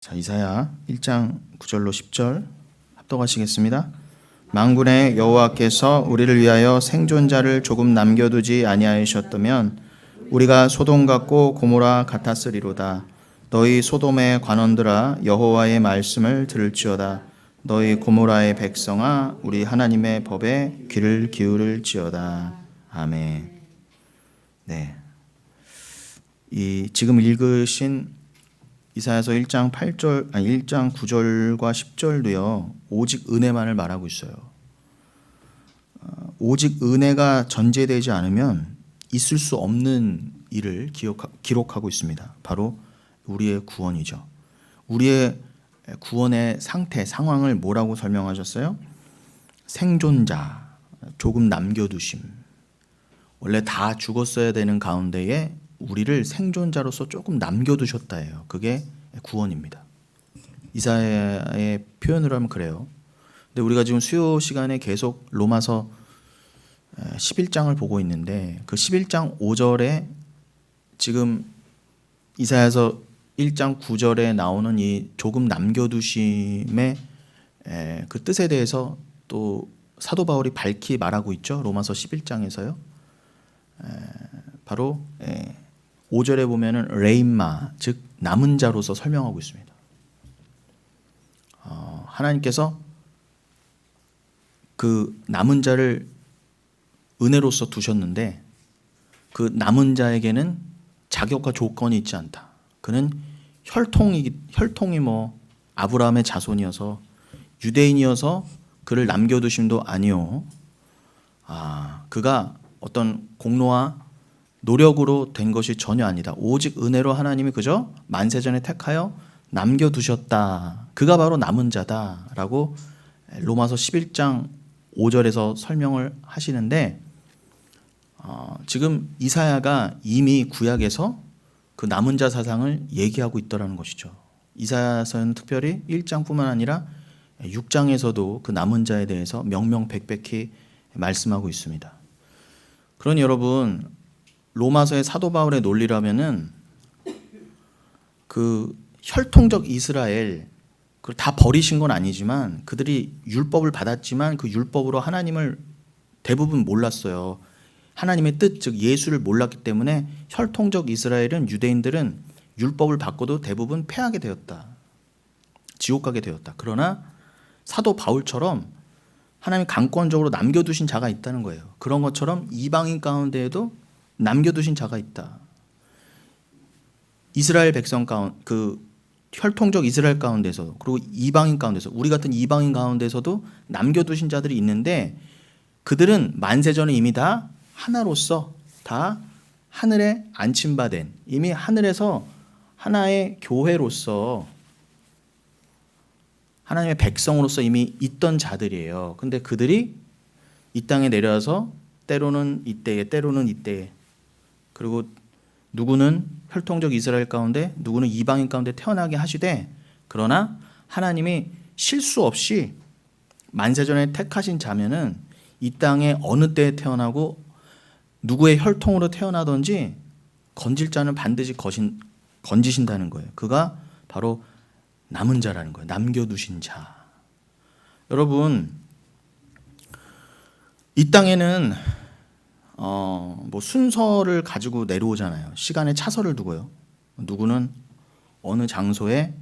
자, 이사야 1장 9절로 10절 합독하시겠습니다. 만군의 여호와께서 우리를 위하여 생존자를 조금 남겨두지 아니하셨다면 우리가 소돔 같고 고모라 같았으리로다. 너희 소돔의 관원들아, 여호와의 말씀을 들을지어다. 너희 고모라의 백성아, 우리 하나님의 법에 귀를 기울일지어다. 아멘. 네, 지금 읽으신 이사야서 1장 9절과 10절도요. 오직 은혜만을 말하고 있어요. 오직 은혜가 전제되지 않으면 있을 수 없는 일을 기록하고 있습니다. 바로 우리의 구원이죠. 우리의 구원의 상태, 상황을 뭐라고 설명하셨어요? 생존자, 조금 남겨두심. 원래 다 죽었어야 되는 가운데에 우리를 생존자로서 조금 남겨두셨다예요. 그게 구원입니다. 이사야의 표현으로 하면 그래요. 근데 우리가 지금 수요 시간에 계속 로마서 11장을 보고 있는데 그 11장 5절에 지금 이사야서 1장 9절에 나오는 이 조금 남겨두심의 그 뜻에 대해서 또 사도 바울이 밝히 말하고 있죠. 로마서 11장에서요. 바로 5절에 보면은 레임마, 즉 남은 자로서 설명하고 있습니다. 하나님께서 그 남은 자를 은혜로서 두셨는데 그 남은 자에게는 자격과 조건이 있지 않다. 그는 혈통이 뭐 아브라함의 자손이어서 유대인이어서 그를 남겨두심도 아니요. 그가 어떤 공로와 노력으로 된 것이 전혀 아니다. 오직 은혜로 하나님이 그저 만세전에 택하여 남겨두셨다. 그가 바로 남은 자다라고 로마서 11장 5절에서 설명을 하시는데 지금 이사야가 이미 구약에서 그 남은 자 사상을 얘기하고 있더라는 것이죠. 이사야서는 특별히 1장뿐만 아니라 6장에서도 그 남은 자에 대해서 명명백백히 말씀하고 있습니다. 그러니 여러분, 로마서의 사도 바울의 논리라면은 그 혈통적 이스라엘 그걸 다 버리신 건 아니지만 그들이 율법을 받았지만 그 율법으로 하나님을 대부분 몰랐어요. 하나님의 뜻, 즉 예수를 몰랐기 때문에 혈통적 이스라엘은, 유대인들은 율법을 받고도 대부분 패하게 되었다. 지옥 가게 되었다. 그러나 사도 바울처럼 하나님이 강권적으로 남겨두신 자가 있다는 거예요. 그런 것처럼 이방인 가운데에도 남겨두신 자가 있다. 이스라엘 백성 가운데, 그 혈통적 이스라엘 가운데서, 그리고 이방인 가운데서, 우리 같은 이방인 가운데서도 남겨두신 자들이 있는데 그들은 만세전에 이미 다 하나로서 다 하늘에 안침받은, 이미 하늘에서 하나의 교회로서 하나님의 백성으로서 이미 있던 자들이에요. 근데 그들이 이 땅에 내려와서 때로는 이때에, 때로는 이때에, 그리고 누구는 혈통적 이스라엘 가운데, 누구는 이방인 가운데 태어나게 하시되, 그러나 하나님이 실수 없이 만세전에 택하신 자면은 이 땅에 어느 때에 태어나고 누구의 혈통으로 태어나든지 건질 자는 반드시 건지신다는 거예요. 그가 바로 남은 자라는 거예요. 남겨두신 자. 여러분, 이 땅에는 뭐 순서를 가지고 내려오잖아요. 시간에 차서를 두고요. 누구는 어느 장소에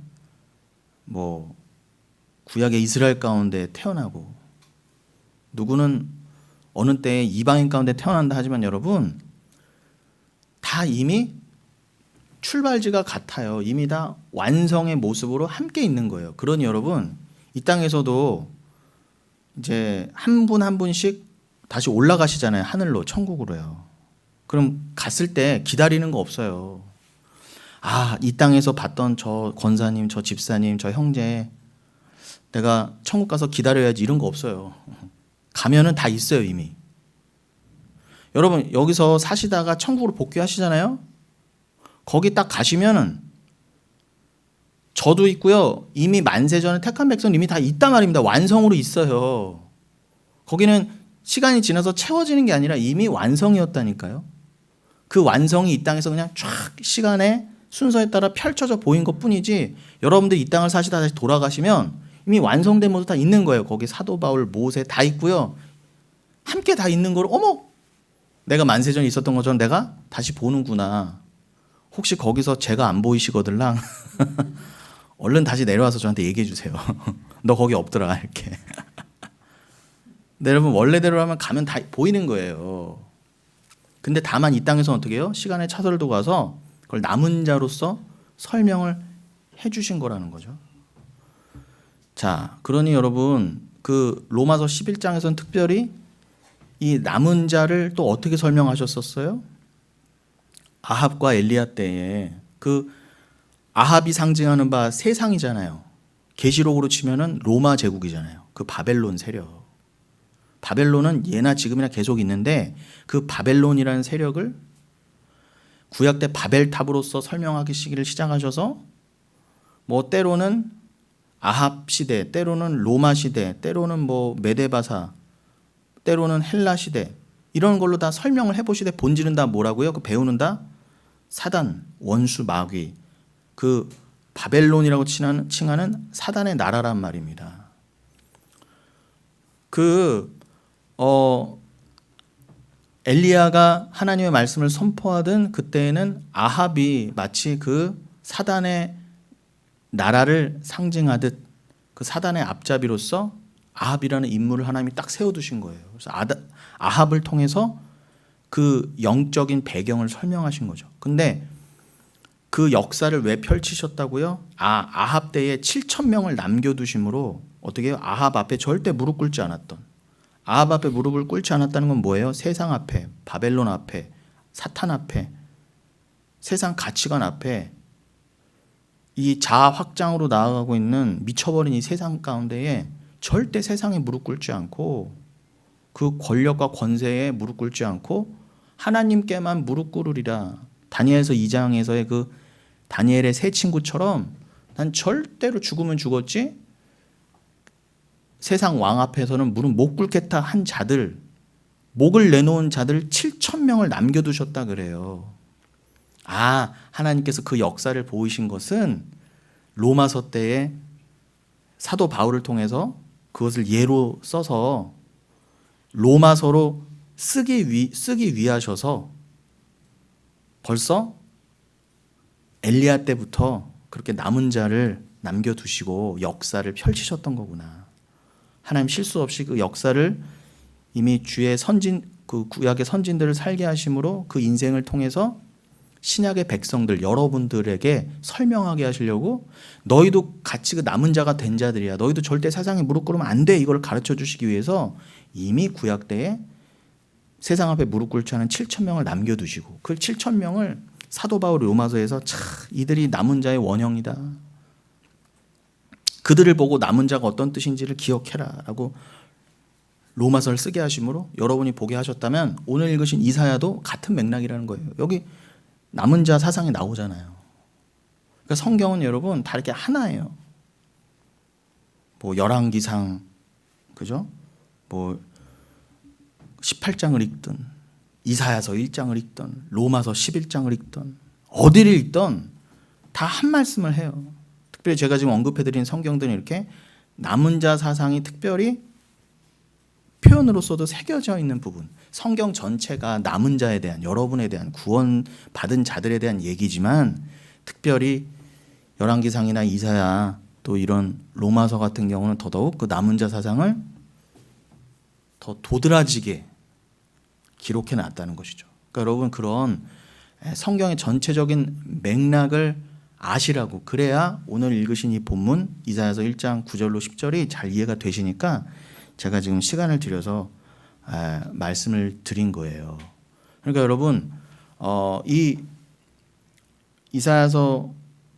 뭐 구약의 이스라엘 가운데 태어나고, 누구는 어느 때에 이방인 가운데 태어난다 하지만 여러분, 다 이미 출발지가 같아요. 이미 다 완성의 모습으로 함께 있는 거예요. 그러니 여러분, 이 땅에서도 이제 한 분 한 분씩 다시 올라가시잖아요. 하늘로, 천국으로요. 그럼 갔을 때 기다리는 거 없어요. 이 땅에서 봤던 저 권사님, 저 집사님, 저 형제, 내가 천국 가서 기다려야지, 이런 거 없어요. 가면은 다 있어요, 이미. 여러분, 여기서 사시다가 천국으로 복귀하시잖아요. 거기 딱 가시면은 저도 있고요. 이미 만세전에 택한 백성 이미 다 있단 말입니다. 완성으로 있어요. 거기는 시간이 지나서 채워지는 게 아니라 이미 완성이었다니까요. 그 완성이 이 땅에서 그냥 쫙 시간에 순서에 따라 펼쳐져 보인 것뿐이지 여러분들 이 땅을 사시다 다시 돌아가시면 이미 완성된 모습 다 있는 거예요. 거기 사도 바울, 모세 다 있고요. 함께 다 있는 걸 어머 내가 만세전에 있었던 것처럼 내가 다시 보는구나. 혹시 거기서 제가 안 보이시거들랑 얼른 다시 내려와서 저한테 얘기해 주세요. 너 거기 없더라 이렇게. 근데 여러분 원래대로 하면 가면 다 보이는 거예요. 근데 다만 이 땅에서는 어떻게 해요? 시간의 차솔을 두고 가서 그걸 남은 자로서 설명을 해 주신 거라는 거죠. 자, 그러니 여러분 그 로마서 11장에서는 특별히 이 남은 자를 또 어떻게 설명하셨었어요? 아합과 엘리야 때에 그 아합이 상징하는 바 세상이잖아요. 계시록으로 치면은 로마 제국이잖아요. 그 바벨론 세력. 바벨론은 예나 지금이나 계속 있는데 그 바벨론이라는 세력을 구약 때 바벨탑으로서 설명하기 시작하셔서 뭐 때로는 아합 시대, 때로는 로마 시대, 때로는 뭐 메데바사, 때로는 헬라 시대 이런 걸로 다 설명을 해보시되 본질은 다 뭐라고요? 그 배우는 다 사단, 원수, 마귀 그 바벨론이라고 칭하는 사단의 나라란 말입니다. 엘리야가 하나님의 말씀을 선포하던 그때에는 아합이 마치 그 사단의 나라를 상징하듯 그 사단의 앞잡이로서 아합이라는 인물을 하나님이 딱 세워두신 거예요. 그래서 아합을 통해서 그 영적인 배경을 설명하신 거죠. 근데 그 역사를 왜 펼치셨다고요? 아합 때에 7,000명을 남겨두심으로 어떻게 해요? 아합 앞에 절대 무릎 꿇지 않았던 아합 앞에 무릎을 꿇지 않았다는 건 뭐예요? 세상 앞에, 바벨론 앞에, 사탄 앞에, 세상 가치관 앞에 이 자아 확장으로 나아가고 있는 미쳐버린 이 세상 가운데에 절대 세상에 무릎 꿇지 않고 그 권력과 권세에 무릎 꿇지 않고 하나님께만 무릎 꿇으리라. 다니엘서 2장에서의 그 다니엘의 세 친구처럼 난 절대로 죽으면 죽었지 세상 왕 앞에서는 무릎 못 꿇겠다 한 자들, 목을 내놓은 자들 7,000명을 남겨두셨다 그래요. 하나님께서 그 역사를 보이신 것은 로마서 때에 사도 바울을 통해서 그것을 예로 써서 로마서로 쓰기 위하셔서 벌써 엘리야 때부터 그렇게 남은 자를 남겨두시고 역사를 펼치셨던 거구나. 하나님 실수 없이 그 역사를 이미 주의 그 구약의 선진들을 살게 하심으로 그 인생을 통해서 신약의 백성들 여러분들에게 설명하게 하시려고 너희도 같이 그 남은 자가 된 자들이야. 너희도 절대 세상에 무릎 꿇으면 안 돼. 이걸 가르쳐 주시기 위해서 이미 구약 때에 세상 앞에 무릎 꿇지 않은 7,000명을 남겨두시고 그 7,000명을 사도 바울 로마서에서 이들이 남은 자의 원형이다. 그들을 보고 남은 자가 어떤 뜻인지를 기억해라 라고 로마서를 쓰게 하심으로 여러분이 보게 하셨다면 오늘 읽으신 이사야도 같은 맥락이라는 거예요. 여기 남은 자 사상이 나오잖아요. 그러니까 성경은 여러분 다 이렇게 하나예요. 뭐 열왕기상, 그죠? 뭐 18장을 읽든 이사야서 1장을 읽든 로마서 11장을 읽든 어디를 읽든 다 한 말씀을 해요. 특별히 제가 지금 언급해드린 성경들은 이렇게 남은 자 사상이 특별히 표현으로서도 새겨져 있는 부분, 성경 전체가 남은 자에 대한, 여러분에 대한, 구원받은 자들에 대한 얘기지만 특별히 열왕기상이나 이사야 또 이런 로마서 같은 경우는 더더욱 그 남은 자 사상을 더 도드라지게 기록해 놨다는 것이죠. 그러니까 여러분 그런 성경의 전체적인 맥락을 아시라고, 그래야 오늘 읽으신 이 본문 이사야서 1장 9절로 10절이 잘 이해가 되시니까 제가 지금 시간을 들여서 말씀을 드린 거예요. 그러니까 여러분 이 이사야서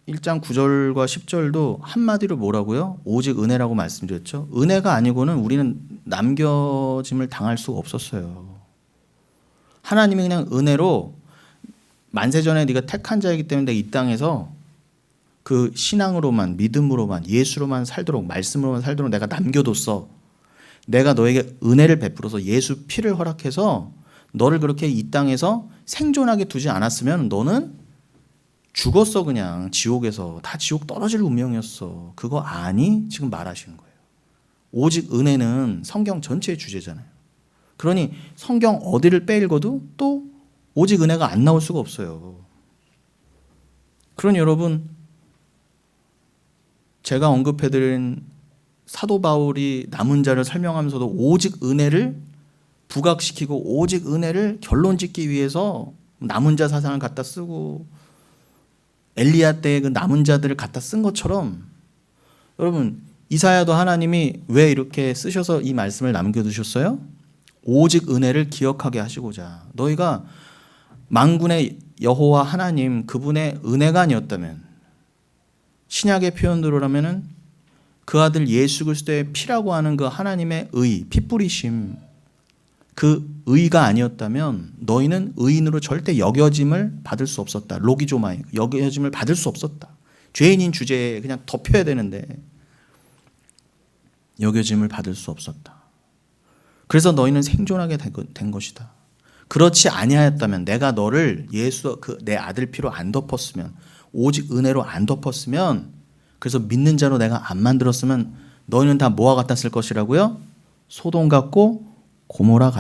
1장 9절과 10절도 한마디로 뭐라고요? 오직 은혜라고 말씀드렸죠. 은혜가 아니고는 우리는 남겨짐을 당할 수가 없었어요. 하나님이 그냥 은혜로 만세전에 네가 택한 자이기 때문에 이 땅에서 그 신앙으로만, 믿음으로만, 예수로만 살도록, 말씀으로만 살도록 내가 남겨뒀어. 내가 너에게 은혜를 베풀어서 예수 피를 허락해서 너를 그렇게 이 땅에서 생존하게 두지 않았으면 너는 죽었어. 그냥 지옥에서 다 지옥 떨어질 운명이었어. 그거 아니? 지금 말하시는 거예요. 오직 은혜는 성경 전체의 주제잖아요. 그러니 성경 어디를 빼읽어도 또 오직 은혜가 안 나올 수가 없어요. 그러니 여러분, 제가 언급해드린 사도 바울이 남은 자를 설명하면서도 오직 은혜를 부각시키고 오직 은혜를 결론 짓기 위해서 남은 자 사상을 갖다 쓰고 엘리야 때의 그 남은 자들을 갖다 쓴 것처럼, 여러분 이사야도 하나님이 왜 이렇게 쓰셔서 이 말씀을 남겨두셨어요? 오직 은혜를 기억하게 하시고자. 너희가 만군의 여호와 하나님 그분의 은혜가 아니었다면, 신약의 표현대로라면은 그 아들 예수 그리스도의 피라고 하는 그 하나님의 의, 피 뿌리심, 그 의가 아니었다면 너희는 의인으로 절대 여겨짐을 받을 수 없었다. 로기조마이, 여겨짐을 받을 수 없었다. 죄인인 주제에 그냥 덮여야 되는데 여겨짐을 받을 수 없었다. 그래서 너희는 생존하게 된 것이다. 그렇지 아니하였다면, 내가 너를 예수 내 아들 피로 안 덮었으면, 오직 은혜로 안 덮었으면, 그래서 믿는 자로 내가 안 만들었으면 너희는 다 뭐와 같았을 것이라고요? 소돔 같고 고모라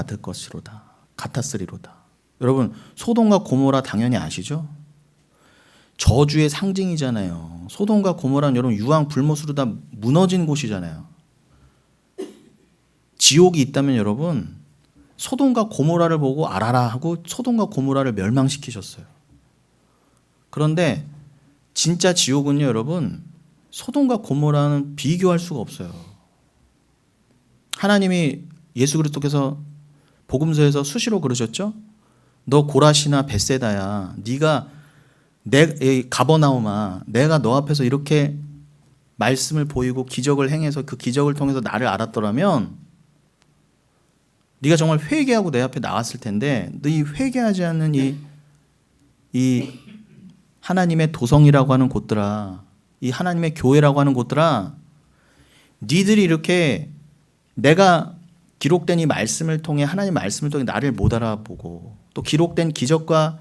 같았으리로다. 여러분, 소돔과 고모라 당연히 아시죠? 저주의 상징이잖아요. 소돔과 고모라는 여러분 유황 불못으로 다 무너진 곳이잖아요. 지옥이 있다면 여러분, 소돔과 고모라를 보고 알아라 하고 소돔과 고모라를 멸망시키셨어요. 그런데 진짜 지옥은요 여러분, 소돔과 고모라는 비교할 수가 없어요. 하나님이 예수 그리스도께서 복음서에서 수시로 그러셨죠? 너 고라시나 벳세다야, 네가 가버나움아, 내가 너 앞에서 이렇게 말씀을 보이고 기적을 행해서 그 기적을 통해서 나를 알았더라면 네가 정말 회개하고 내 앞에 나왔을 텐데, 네 회개하지 않는 이 하나님의 도성이라고 하는 곳들아, 이 하나님의 교회라고 하는 곳들아, 니들이 이렇게 내가 기록된 이 말씀을 통해, 하나님 말씀을 통해 나를 못 알아보고, 또 기록된 기적과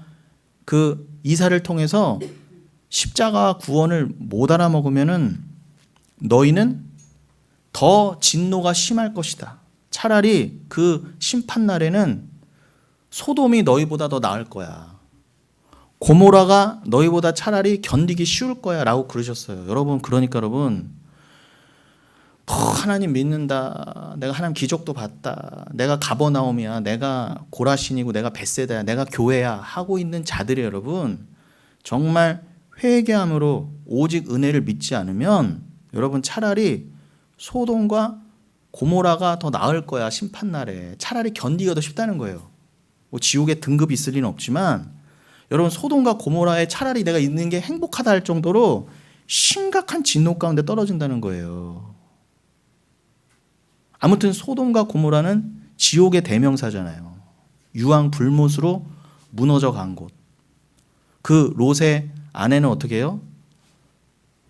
그 이사를 통해서 십자가 구원을 못 알아먹으면은 너희는 더 진노가 심할 것이다. 차라리 그 심판날에는 소돔이 너희보다 더 나을 거야. 고모라가 너희보다 차라리 견디기 쉬울 거야 라고 그러셨어요. 여러분, 그러니까 여러분, 하나님 믿는다, 내가 하나님 기적도 봤다, 내가 가버나움이야, 내가 고라신이고 내가 벳세다야, 내가 교회야 하고 있는 자들이 여러분, 정말 회개함으로 오직 은혜를 믿지 않으면 여러분 차라리 소돔과 고모라가 더 나을 거야. 심판날에 차라리 견디기가 더 쉽다는 거예요. 뭐 지옥에 등급이 있을 리는 없지만 여러분, 소돔과 고모라에 차라리 내가 있는 게 행복하다 할 정도로 심각한 진노 가운데 떨어진다는 거예요. 아무튼 소돔과 고모라는 지옥의 대명사잖아요. 유황 불못으로 무너져 간 곳. 그 롯의 아내는 어떻게 해요?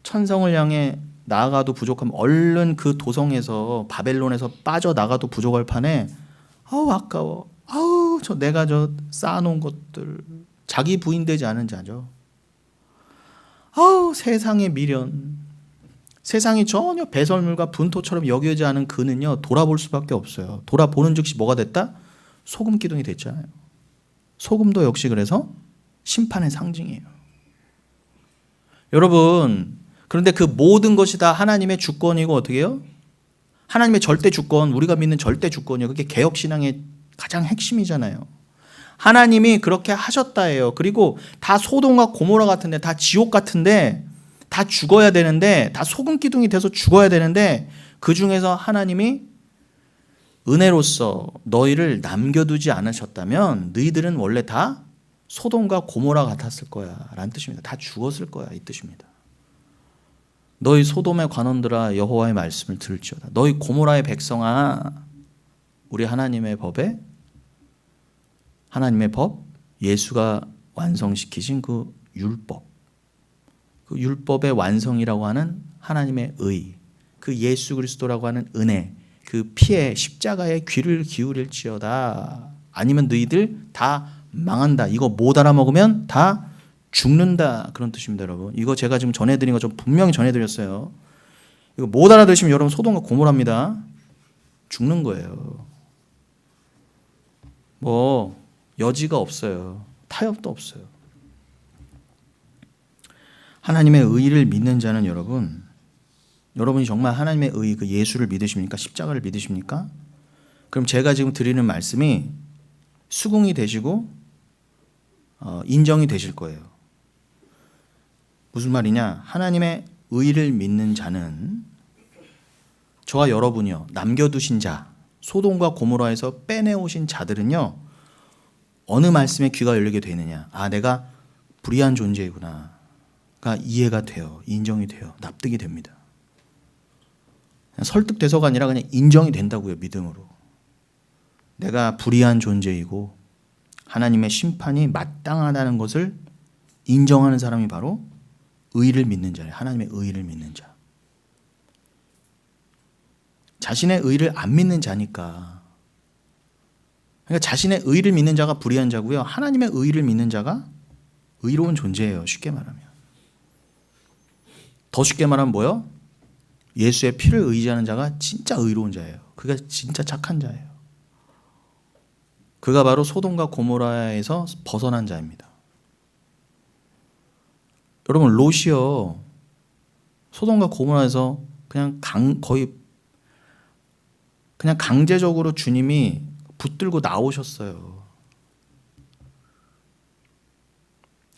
천성을 향해 나아가도 부족하면 얼른 그 도성에서, 바벨론에서 빠져나가도 부족할 판에, 아우 아까워, 아우 내가 쌓아놓은 것들, 자기 부인 되지 않은 자죠. 아우 세상의 미련, 세상이 전혀 배설물과 분토처럼 여겨지지 않은 그는요 돌아볼 수밖에 없어요. 돌아보는 즉시 뭐가 됐다? 소금 기둥이 됐잖아요. 소금도 역시 그래서 심판의 상징이에요. 여러분, 그런데 그 모든 것이 다 하나님의 주권이고 어떻게 해요? 하나님의 절대 주권, 우리가 믿는 절대 주권이요. 그게 개혁신앙의 가장 핵심이잖아요. 하나님이 그렇게 하셨다예요. 그리고 다 소돔과 고모라 같은데, 다 지옥 같은데, 다 죽어야 되는데, 다 소금 기둥이 돼서 죽어야 되는데, 그 중에서 하나님이 은혜로서 너희를 남겨두지 않으셨다면 너희들은 원래 다 소돔과 고모라 같았을 거야 라는 뜻입니다. 다 죽었을 거야 이 뜻입니다. 너희 소돔의 관원들아 여호와의 말씀을 들을지어다. 너희 고모라의 백성아, 우리 하나님의 법에, 하나님의 법, 예수가 완성시키신 그 율법, 그 율법의 완성이라고 하는 하나님의 의, 그 예수 그리스도라고 하는 은혜, 그 피에 십자가에 귀를 기울일지어다. 아니면 너희들 다 망한다. 이거 못 알아먹으면 다 죽는다 그런 뜻입니다, 여러분. 이거 제가 지금 전해드린 거 좀 분명히 전해드렸어요. 이거 못 알아들으시면 여러분 소돔과 고모라입니다. 죽는 거예요. 뭐 여지가 없어요. 타협도 없어요. 하나님의 의를 믿는 자는 여러분이 정말 하나님의 의, 그 예수를 믿으십니까? 십자가를 믿으십니까? 그럼 제가 지금 드리는 말씀이 수긍이 되시고 인정이 되실 거예요. 무슨 말이냐? 하나님의 의를 믿는 자는 저와 여러분이요, 남겨두신 자, 소돔과 고모라에서 빼내오신 자들은요, 어느 말씀에 귀가 열리게 되느냐? 아, 내가 불의한 존재이구나. 가 이해가 돼요. 인정이 돼요. 납득이 됩니다. 그냥 설득돼서가 아니라 그냥 인정이 된다고요. 믿음으로. 내가 불의한 존재이고 하나님의 심판이 마땅하다는 것을 인정하는 사람이 바로 의를 믿는 자예요. 하나님의 의를 믿는 자. 자신의 의를 안 믿는 자니까. 그러니까 자신의 의를 믿는 자가 불의한 자고요. 하나님의 의를 믿는 자가 의로운 존재예요. 쉽게 말하면. 더 쉽게 말하면 뭐요? 예수의 피를 의지하는 자가 진짜 의로운 자예요. 그가 진짜 착한 자예요. 그가 바로 소돔과 고모라에서 벗어난 자입니다. 여러분, 롯이요, 소돔과 고모라에서 그냥 거의 그냥 강제적으로 주님이 붙들고 나오셨어요.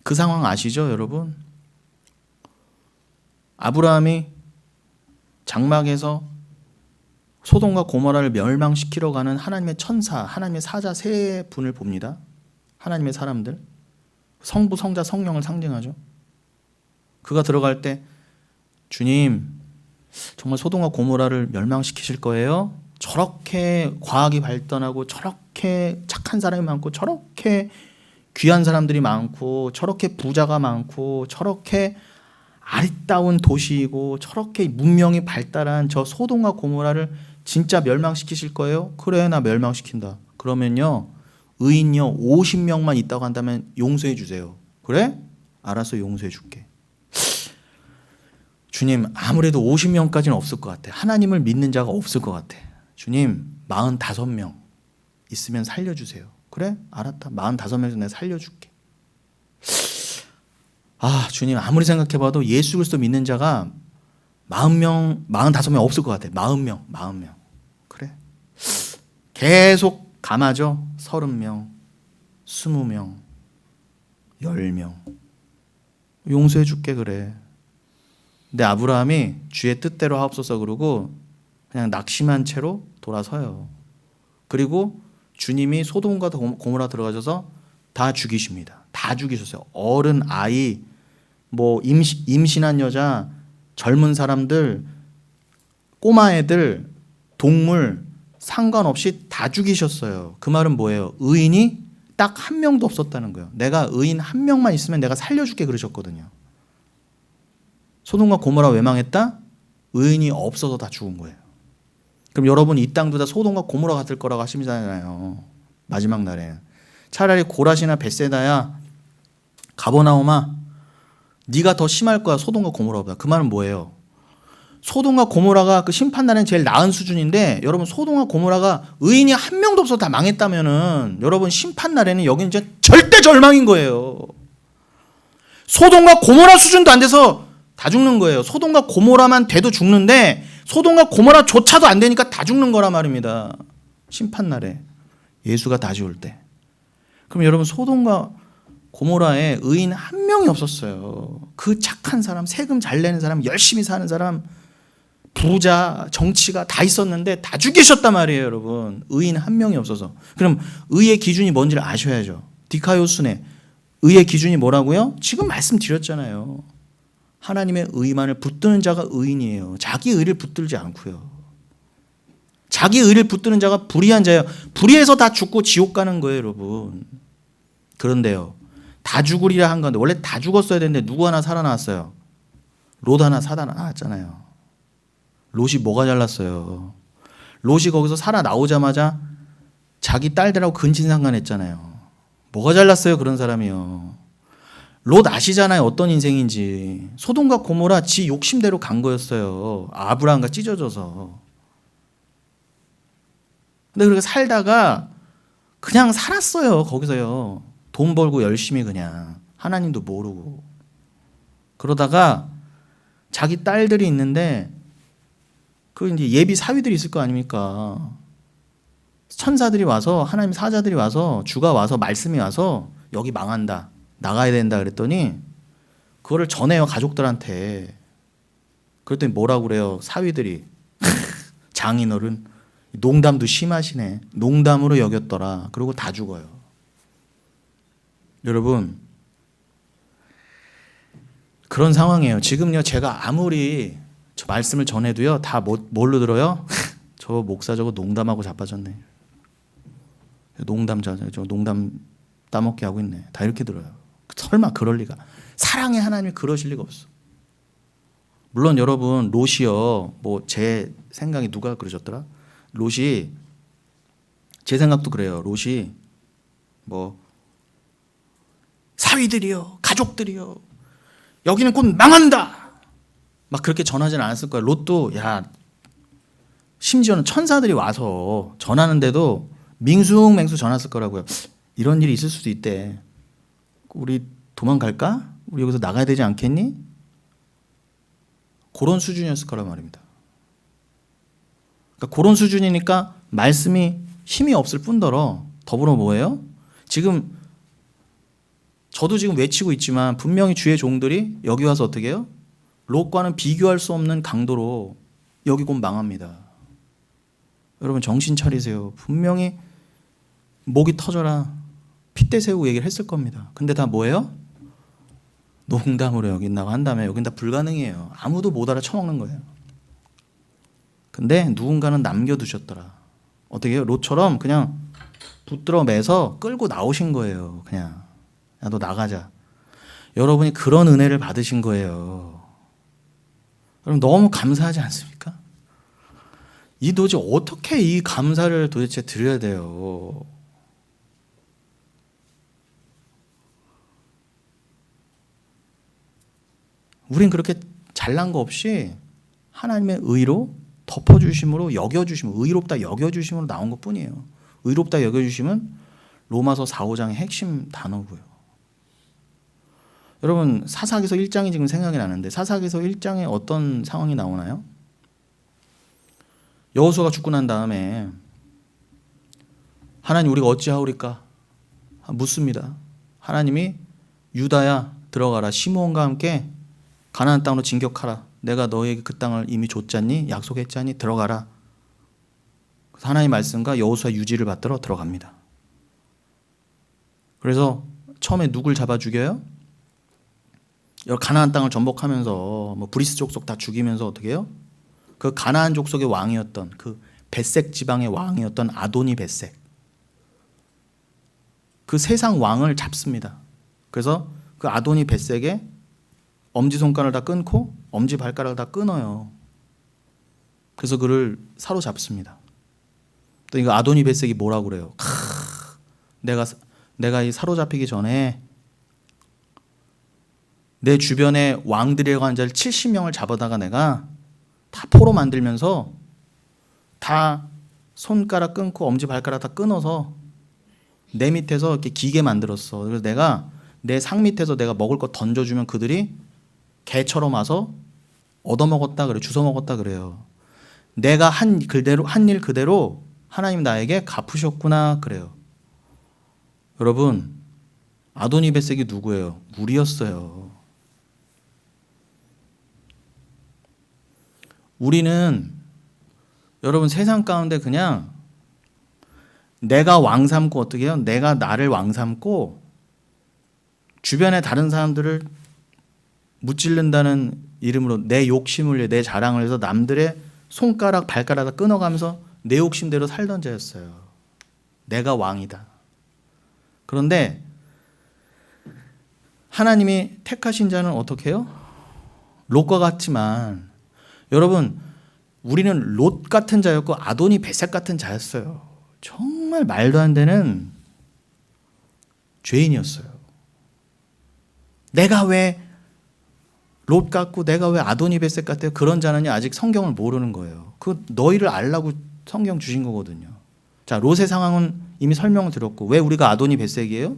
그 상황 아시죠, 여러분? 아브라함이 장막에서 소돔과 고모라를 멸망시키러 가는 하나님의 천사, 하나님의 사자 세 분을 봅니다. 하나님의 사람들. 성부, 성자, 성령을 상징하죠. 그가 들어갈 때 주님, 정말 소돔과 고모라를 멸망시키실 거예요? 저렇게 과학이 발전하고 저렇게 착한 사람이 많고 저렇게 귀한 사람들이 많고 저렇게 부자가 많고 저렇게 아리따운 도시이고 저렇게 문명이 발달한 저 소돔과 고모라를 진짜 멸망시키실 거예요? 그래, 나 멸망시킨다. 그러면요, 의인요 50명만 있다고 한다면 용서해 주세요. 그래? 알아서 용서해 줄게. 주님, 아무래도 50명까지는 없을 것 같아. 하나님을 믿는 자가 없을 것 같아. 주님, 45명 있으면 살려주세요. 그래? 알았다. 45명에서 내가 살려줄게. 아, 주님, 아무리 생각해봐도 예수 그리스도 믿는 자가 40명, 45명 없을 것 같아. 40명. 그래? 계속 감아줘. 30명, 20명, 10명. 용서해 줄게, 그래. 근데 아브라함이 주의 뜻대로 하옵소서 그러고 그냥 낙심한 채로 돌아서요. 그리고 주님이 소돔과 고모라 들어가셔서 다 죽이십니다. 다 죽이셨어요. 어른, 아이, 뭐 임신한 여자, 젊은 사람들, 꼬마 애들, 동물 상관없이 다 죽이셨어요. 그 말은 뭐예요? 의인이 딱 한 명도 없었다는 거예요. 내가 의인 한 명만 있으면 내가 살려줄게 그러셨거든요. 소돔과 고모라 왜 망했다? 의인이 없어서 다 죽은 거예요. 그럼 여러분, 이 땅도 다 소돔과 고모라 같을 거라고 하시잖아요. 마지막 날에. 차라리 고라시나 벳세다야, 가버나움아, 네가 더 심할 거야, 소돔과 고모라보다. 그 말은 뭐예요? 소돔과 고모라가 그 심판날엔 제일 나은 수준인데, 여러분, 소돔과 고모라가 의인이 한 명도 없어서 다 망했다면은 여러분, 심판날에는 여기는 이제 절대 절망인 거예요. 소돔과 고모라 수준도 안 돼서 다 죽는 거예요. 소돔과 고모라만 돼도 죽는데 소돔과 고모라조차도 안 되니까 다 죽는 거란 말입니다. 심판날에 예수가 다시 올 때. 그럼 여러분, 소돔과 고모라에 의인 한 명이 없었어요. 그 착한 사람, 세금 잘 내는 사람, 열심히 사는 사람, 부자, 정치가 다 있었는데 다 죽이셨단 말이에요, 여러분. 의인 한 명이 없어서. 그럼 의의 기준이 뭔지를 아셔야죠. 디카요스네. 의의 기준이 뭐라고요? 지금 말씀드렸잖아요. 하나님의 의만을 붙드는 자가 의인이에요. 자기 의를 붙들지 않고요. 자기 의를 붙드는 자가 불의한 자예요. 불의해서 다 죽고 지옥 가는 거예요, 여러분. 그런데요, 다 죽으리라 한 건데 원래 다 죽었어야 되는데 누구 하나 살아났어요? 롯 하나 살아났잖아요. 롯이 뭐가 잘났어요? 롯이 거기서 살아나오자마자 자기 딸들하고 근친상간했잖아요. 뭐가 잘났어요, 그런 사람이요. 롯 아시잖아요. 어떤 인생인지. 소돔과 고모라 지 욕심대로 간 거였어요. 아브라함과 찢어져서. 근데 그렇게 살다가 그냥 살았어요. 거기서요. 돈 벌고 열심히 그냥. 하나님도 모르고. 그러다가 자기 딸들이 있는데 그 이제 예비 사위들이 있을 거 아닙니까? 천사들이 와서 하나님 사자들이 와서 주가 와서 말씀이 와서 여기 망한다. 나가야 된다 그랬더니 그거를 전해요. 가족들한테. 그랬더니 뭐라고 그래요? 사위들이. 장인어른 농담도 심하시네. 농담으로 여겼더라. 그리고 다 죽어요. 여러분 그런 상황이에요. 지금요 제가 아무리 저 말씀을 전해도요 다 뭘로 들어요? 저 목사 저거 농담하고 자빠졌네. 저 농담 따먹게 하고 있네. 다 이렇게 들어요. 설마 그럴 리가. 사랑의 하나님이 그러실 리가 없어. 물론 여러분 롯이요 뭐 제 생각이 누가 그러셨더라? 롯이 제 생각도 그래요. 롯이 뭐 사위들이요 가족들이요 여기는 곧 망한다 막 그렇게 전하지는 않았을 거예요. 롯도 야 심지어는 천사들이 와서 전하는데도 맹수맹수 전했을 거라고요. 이런 일이 있을 수도 있대. 우리 도망갈까? 우리 여기서 나가야 되지 않겠니? 그런 수준이었을 거란 말입니다. 그러니까 그런 수준이니까 말씀이 힘이 없을 뿐더러 더불어 뭐예요? 지금 저도 지금 외치고 있지만 분명히 주의 종들이 여기 와서 어떻게 해요? 롯과는 비교할 수 없는 강도로 여기 곧 망합니다. 여러분 정신 차리세요. 분명히 목이 터져라 핏대 세우고 얘기를 했을 겁니다. 근데 다 뭐예요? 농담으로 여긴다고 한다면 여긴 다 불가능해요. 아무도 못 알아쳐먹는 거예요. 근데 누군가는 남겨두셨더라. 어떻게 해요? 롯처럼 그냥 붙들어 매서 끌고 나오신 거예요. 그냥 야 너 나가자. 여러분이 그런 은혜를 받으신 거예요. 여러분 너무 감사하지 않습니까? 이 도대체 어떻게 이 감사를 도대체 드려야 돼요? 우린 그렇게 잘난 거 없이 하나님의 의로 덮어주심으로 여겨주심, 의롭다 여겨주심으로 나온 것 뿐이에요. 의롭다 여겨주심은 로마서 4, 5장의 핵심 단어고요. 여러분 사사기서 1장이 지금 생각이 나는데 사사기서 1장에 어떤 상황이 나오나요? 여호수아가 죽고 난 다음에 하나님 우리가 어찌하오리까 묻습니다. 하나님이 유다야 들어가라 시므온과 함께 가나안 땅으로 진격하라. 내가 너에게 그 땅을 이미 줬잖니 약속했잖니 들어가라. 하나님의 말씀과 여호수아 유지를 받들어 들어갑니다. 그래서 처음에 누굴 잡아 죽여요? 가나안 땅을 전복하면서 뭐 브리스 족속 다 죽이면서 어떻게 해요? 그 가나안 족속의 왕이었던 그 벳색 지방의 왕이었던 아도니 벳색 그 세상 왕을 잡습니다. 그래서 그 아도니 벳색의 엄지손가락을 다 끊고 엄지발가락을 다 끊어요. 그래서 그를 사로잡습니다. 또 이거 아도니 벳색이 뭐라고 그래요? 내가 이 사로잡히기 전에 내 주변에 왕들이라고 하는 자를 70명을 잡아다가 내가 다 포로 만들면서 다 손가락 끊고 엄지발가락 다 끊어서 내 밑에서 이렇게 기게 만들었어. 그래서 내가 내 상 밑에서 내가 먹을 거 던져주면 그들이 개처럼 와서 얻어먹었다 그래, 주워먹었다 그래요. 내가 한 일 그대로 하나님 나에게 갚으셨구나 그래요. 여러분 아도니베섹이 누구예요? 우리였어요. 우리는 여러분 세상 가운데 그냥 내가 왕 삼고 어떻게 해요? 내가 나를 왕 삼고 주변에 다른 사람들을 무찔른다는 이름으로 내 욕심을 위해 내 자랑을 해서 남들의 손가락 발가락 다 끊어가면서 내 욕심대로 살던 자였어요. 내가 왕이다. 그런데 하나님이 택하신 자는 어떻게 해요? 롯과 같지만 여러분 우리는 롯 같은 자였고 아도니 베색 같은 자였어요. 정말 말도 안 되는 죄인이었어요. 내가 왜 롯 같고 내가 왜 아도니베섹 같아요? 그런 자는 아직 성경을 모르는 거예요. 그 너희를 알라고 성경 주신 거거든요. 자, 롯의 상황은 이미 설명을 드렸고, 왜 우리가 아도니베섹이에요?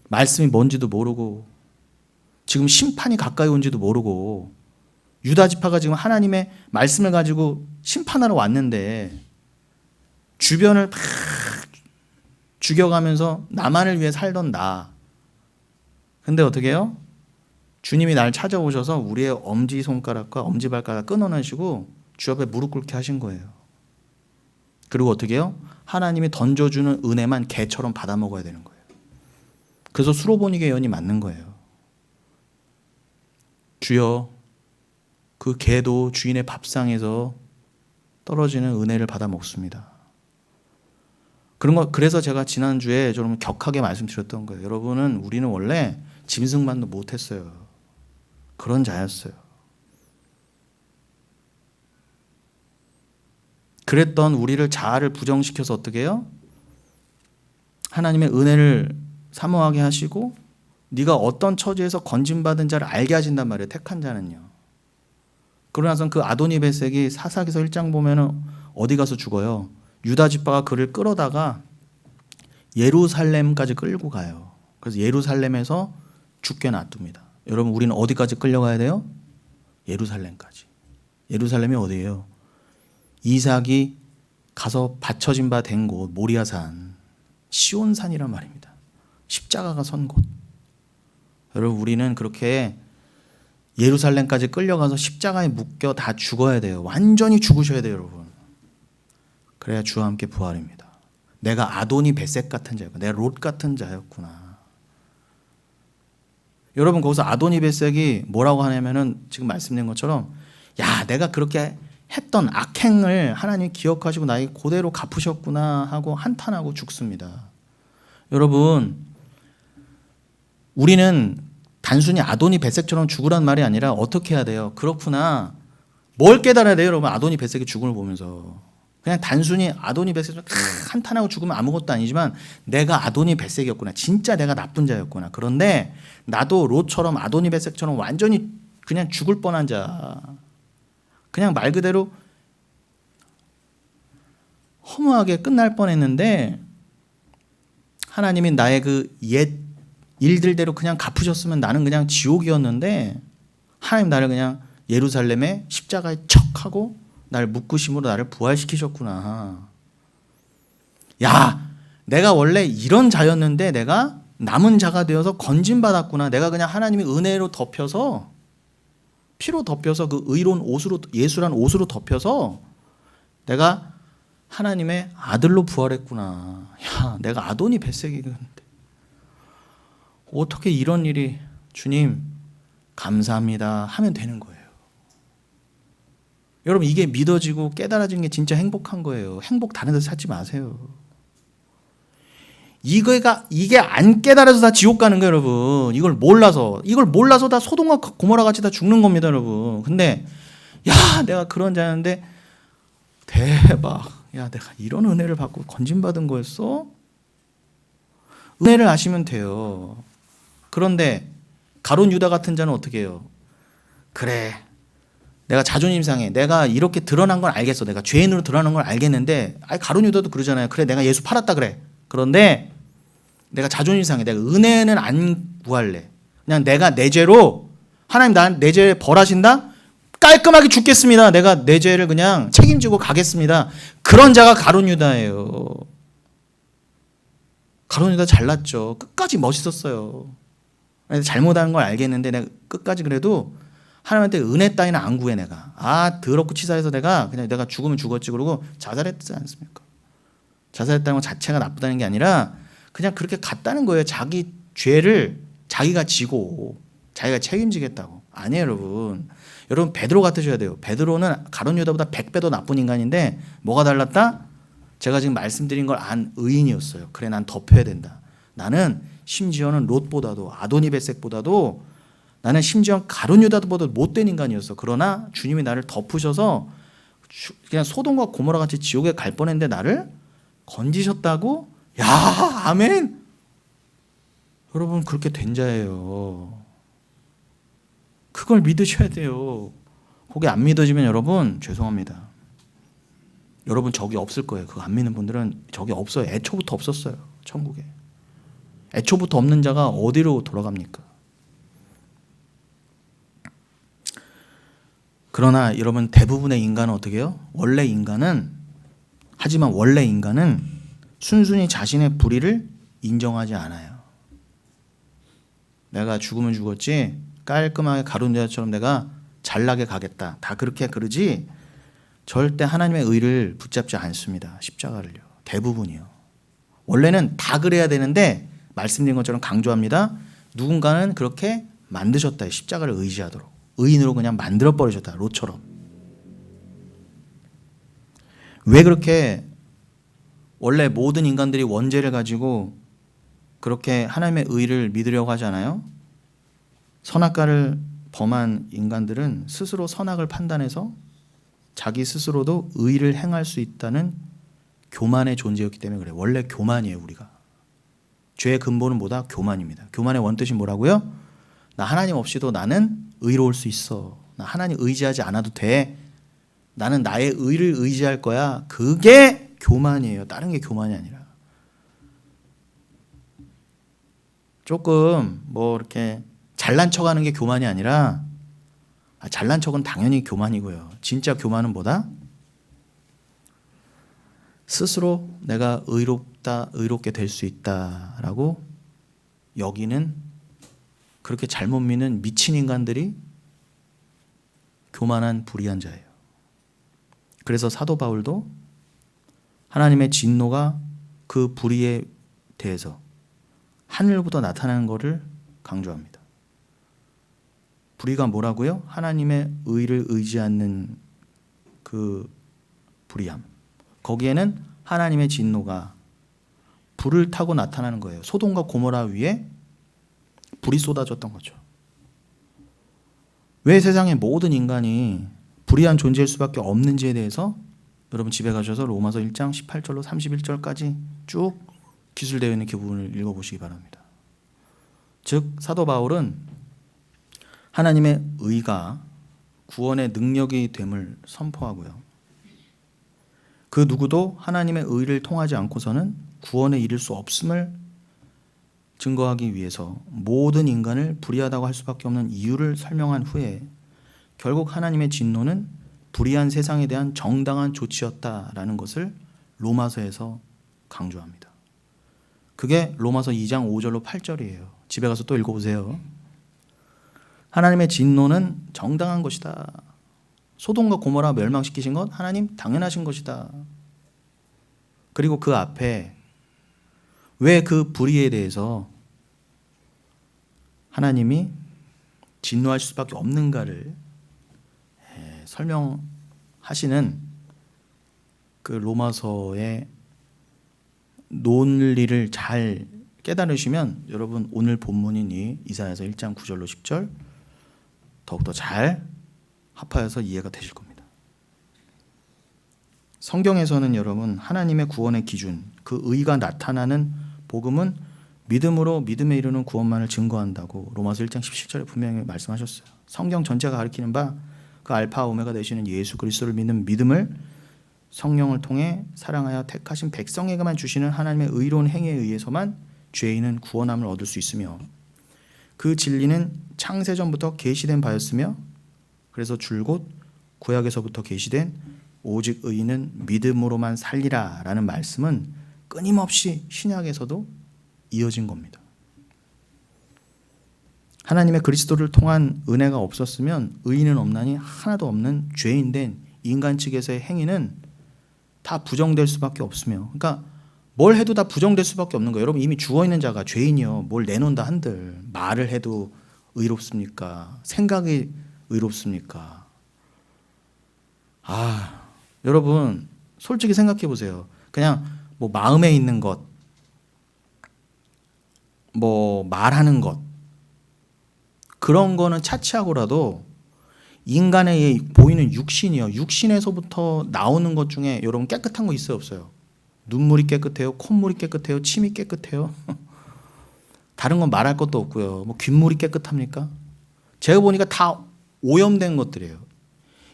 말씀이 뭔지도 모르고 지금 심판이 가까이 온지도 모르고, 유다 지파가 지금 하나님의 말씀을 가지고 심판하러 왔는데 주변을 막 죽여가면서 나만을 위해 살던 나. 근데 어떻게 해요? 주님이 날 찾아오셔서 우리의 엄지손가락과 엄지발가락 끊어내시고 주 앞에 무릎 꿇게 하신 거예요. 그리고 어떻게 해요? 하나님이 던져주는 은혜만 개처럼 받아 먹어야 되는 거예요. 그래서 수로보니게 예언이 맞는 거예요. 주여, 그 개도 주인의 밥상에서 떨어지는 은혜를 받아 먹습니다. 그래서 제가 지난주에 좀 격하게 말씀드렸던 거예요. 여러분은, 우리는 원래 짐승만도 못했어요. 그런 자였어요. 그랬던 우리를, 자아를 부정시켜서 어떻게 해요? 하나님의 은혜를 사모하게 하시고 네가 어떤 처지에서 건진받은 자를 알게 하신단 말이에요. 택한 자는요. 그러고 나서 그 아도니베섹이 사사기서 1장 보면은 어디 가서 죽어요? 유다 지파가 그를 끌어다가 예루살렘까지 끌고 가요. 그래서 예루살렘에서 죽게 놔둡니다. 여러분, 우리는 어디까지 끌려가야 돼요? 예루살렘까지. 예루살렘이 어디예요? 이삭이 가서 바쳐진 바 된 곳, 모리아산, 시온산이란 말입니다. 십자가가 선 곳. 여러분, 우리는 그렇게 예루살렘까지 끌려가서 십자가에 묶여 다 죽어야 돼요. 완전히 죽으셔야 돼요, 여러분. 그래야 주와 함께 부활입니다. 내가 아도니 베섹 같은 자였구나. 내가 롯 같은 자였구나. 여러분, 거기서 아도니 베섹이 뭐라고 하냐면은 지금 말씀드린 것처럼, 야, 내가 그렇게 했던 악행을 하나님 기억하시고 나에게 그대로 갚으셨구나 하고 한탄하고 죽습니다. 여러분, 우리는 단순히 아도니 베섹처럼 죽으란 말이 아니라 어떻게 해야 돼요? 그렇구나. 뭘 깨달아야 돼요, 여러분? 아도니 베섹의 죽음을 보면서. 그냥 단순히 아도니 베섹처럼 한탄하고 죽으면 아무것도 아니지만, 내가 아도니 베섹이었구나. 진짜 내가 나쁜 자였구나. 그런데 나도 롯처럼 아도니 베섹처럼 완전히 그냥 죽을 뻔한 자. 그냥 말 그대로 허무하게 끝날 뻔했는데 하나님이 나의 그 옛 일들대로 그냥 갚으셨으면 나는 그냥 지옥이었는데, 하나님 나를 그냥 예루살렘에 십자가에 척 하고 나를 묶으심으로 나를 부활시키셨구나. 야, 내가 원래 이런 자였는데 내가 남은 자가 되어서 건진받았구나. 내가 그냥 하나님의 은혜로 덮여서, 피로 덮여서, 그 의로운 옷으로, 예수란 옷으로 덮여서 내가 하나님의 아들로 부활했구나. 야, 내가 아도니 베섹이었는데 어떻게 이런 일이, 주님 감사합니다 하면 되는 거예요. 여러분, 이게 믿어지고 깨달아지는 게 진짜 행복한 거예요. 행복 다른 데서 찾지 마세요. 이게 안 깨달아서 다 지옥 가는 거예요, 여러분. 이걸 몰라서 다 소돔과 고모라 같이 다 죽는 겁니다, 여러분. 근데 야, 내가 그런 자였는데 대박. 야, 내가 이런 은혜를 받고 건진받은 거였어? 은혜를 아시면 돼요. 그런데 가룟 유다 같은 자는 어떻게 해요? 그래, 내가 자존심 상해. 내가 이렇게 드러난 걸 알겠어. 내가 죄인으로 드러난 걸 알겠는데, 가룟 유다도 그러잖아요. 그래, 내가 예수 팔았다 그래. 그런데 내가 자존심 상해. 내가 은혜는 안 구할래. 그냥 내가 내 죄로, 하나님 내 죄 벌하신다? 깔끔하게 죽겠습니다. 내가 내 죄를 그냥 책임지고 가겠습니다. 그런 자가 가룟 유다예요. 가룟 유다 잘났죠. 끝까지 멋있었어요. 잘못한 걸 알겠는데 내가 끝까지 그래도 하나님한테 은혜 따위는 안 구해. 내가 더럽고 치사해서 내가 죽으면 죽었지 그러고 자살했지 않습니까? 자살했다는 것 자체가 나쁘다는 게 아니라 그냥 그렇게 갔다는 거예요. 자기 죄를 자기가 지고 자기가 책임지겠다고. 아니에요, 여러분. 여러분, 베드로 같으셔야 돼요. 베드로는 가룟 유다보다 100배 더 나쁜 인간인데 뭐가 달랐다? 제가 지금 말씀드린 걸 안 의인이었어요. 그래, 난 덮여야 된다. 나는 심지어는 롯보다도, 아도니베섹보다도, 나는 심지어 가룟 유다보다도 못된 인간이었어. 그러나 주님이 나를 덮으셔서 그냥 소돔과 고모라 같이 지옥에 갈 뻔했는데 나를 건지셨다고? 야, 아멘. 여러분, 그렇게 된 자예요. 그걸 믿으셔야 돼요. 그게 안 믿어지면 여러분 죄송합니다. 여러분 적이 없을 거예요. 그거 안 믿는 분들은 적이 없어요. 애초부터 없었어요. 천국에. 애초부터 없는 자가 어디로 돌아갑니까? 그러나 여러분 대부분의 인간은 어떻게 해요? 원래 인간은 순순히 자신의 불의를 인정하지 않아요. 내가 죽으면 죽었지 깔끔하게 가룟 여자처럼 내가 잘나게 가겠다. 다 그렇게 그러지 절대 하나님의 의를 붙잡지 않습니다. 십자가를요. 대부분이요. 원래는 다 그래야 되는데 말씀드린 것처럼 강조합니다. 누군가는 그렇게 만드셨다. 십자가를 의지하도록. 의인으로 그냥 만들어버리셨다. 롯처럼. 왜 그렇게 원래 모든 인간들이 원죄를 가지고 그렇게 하나님의 의를 믿으려고 하지 않아요? 선악과를 범한 인간들은 스스로 선악을 판단해서 자기 스스로도 의를 행할 수 있다는 교만의 존재였기 때문에 그래요. 원래 교만이에요, 우리가. 죄의 근본은 뭐다? 교만입니다. 교만의 원뜻이 뭐라고요? 나 하나님 없이도 나는 의로울 수 있어. 나 하나님 의지하지 않아도 돼. 나는 나의 의를 의지할 거야. 그게 교만이에요. 다른 게 교만이 아니라. 조금 뭐 이렇게 잘난 척하는 게 교만이 아니라 잘난 척은 당연히 교만이고요. 진짜 교만은 뭐다? 스스로 내가 의롭게 될 수 있다라고 여기는 그렇게 잘못 믿는 미친 인간들이 교만한 불의한 자예요. 그래서 사도 바울도 하나님의 진노가 그 불의에 대해서 하늘부터 나타나는 것을 강조합니다. 불의가 뭐라고요? 하나님의 의를 의지 않는 그 불의함. 거기에는 하나님의 진노가 불을 타고 나타나는 거예요. 소돔과 고모라 위에 불이 쏟아졌던 거죠. 왜 세상의 모든 인간이 불의한 존재일 수밖에 없는지에 대해서 여러분 집에 가셔서 로마서 1장 18절로 31절까지 쭉 기술되어 있는 그 부분을 읽어보시기 바랍니다. 즉 사도 바울은 하나님의 의가 구원의 능력이 됨을 선포하고요. 그 누구도 하나님의 의를 통하지 않고서는 구원에 이를 수 없음을 증거하기 위해서 모든 인간을 불의하다고 할 수밖에 없는 이유를 설명한 후에 결국 하나님의 진노는 불의한 세상에 대한 정당한 조치였다라는 것을 로마서에서 강조합니다. 그게 로마서 2장 5절로 8절이에요. 집에 가서 또 읽어보세요. 하나님의 진노는 정당한 것이다. 소돔과 고모라 멸망시키신 것 하나님 당연하신 것이다. 그리고 그 앞에 왜 그 불의에 대해서 하나님이 진노할 수밖에 없는가를 설명하시는 그 로마서의 논리를 잘 깨달으시면 여러분 오늘 본문인 이 이사야서 1장 9절로 10절 더욱더 잘 합하여서 이해가 되실 겁니다. 성경에서는 여러분 하나님의 구원의 기준, 그 의가 나타나는 복음은 믿음으로 믿음에 이르는 구원만을 증거한다고 로마서 1장 17절에 분명히 말씀하셨어요. 성경 전체가 가리키는 바 그 알파 오메가 되시는 예수 그리스도를 믿는 믿음을 성령을 통해 사랑하여 택하신 백성에게만 주시는 하나님의 의로운 행위에 의해서만 죄인은 구원함을 얻을 수 있으며 그 진리는 창세전부터 계시된 바였으며 그래서 줄곧 구약에서부터 계시된 오직 의인은 믿음으로만 살리라 라는 말씀은 끊임없이 신약에서도 이어진 겁니다. 하나님의 그리스도를 통한 은혜가 없었으면 의인은 없나니 하나도 없는 죄인된 인간 측에서의 행위는 다 부정될 수밖에 없으며 그러니까 뭘 해도 다 부정될 수밖에 없는 거예요. 여러분 이미 죽어있는 자가 죄인이요. 뭘 내놓는다 한들 말을 해도 의롭습니까? 생각이 의롭습니까? 여러분 솔직히 생각해 보세요. 그냥 뭐 마음에 있는 것, 뭐 말하는 것 그런 거는 차치하고라도 인간의 보이는 육신이요. 육신에서부터 나오는 것 중에 여러분 깨끗한 거 있어요, 없어요? 눈물이 깨끗해요, 콧물이 깨끗해요, 침이 깨끗해요. 다른 건 말할 것도 없고요. 뭐 귓물이 깨끗합니까? 제가 보니까 다 오염된 것들이에요.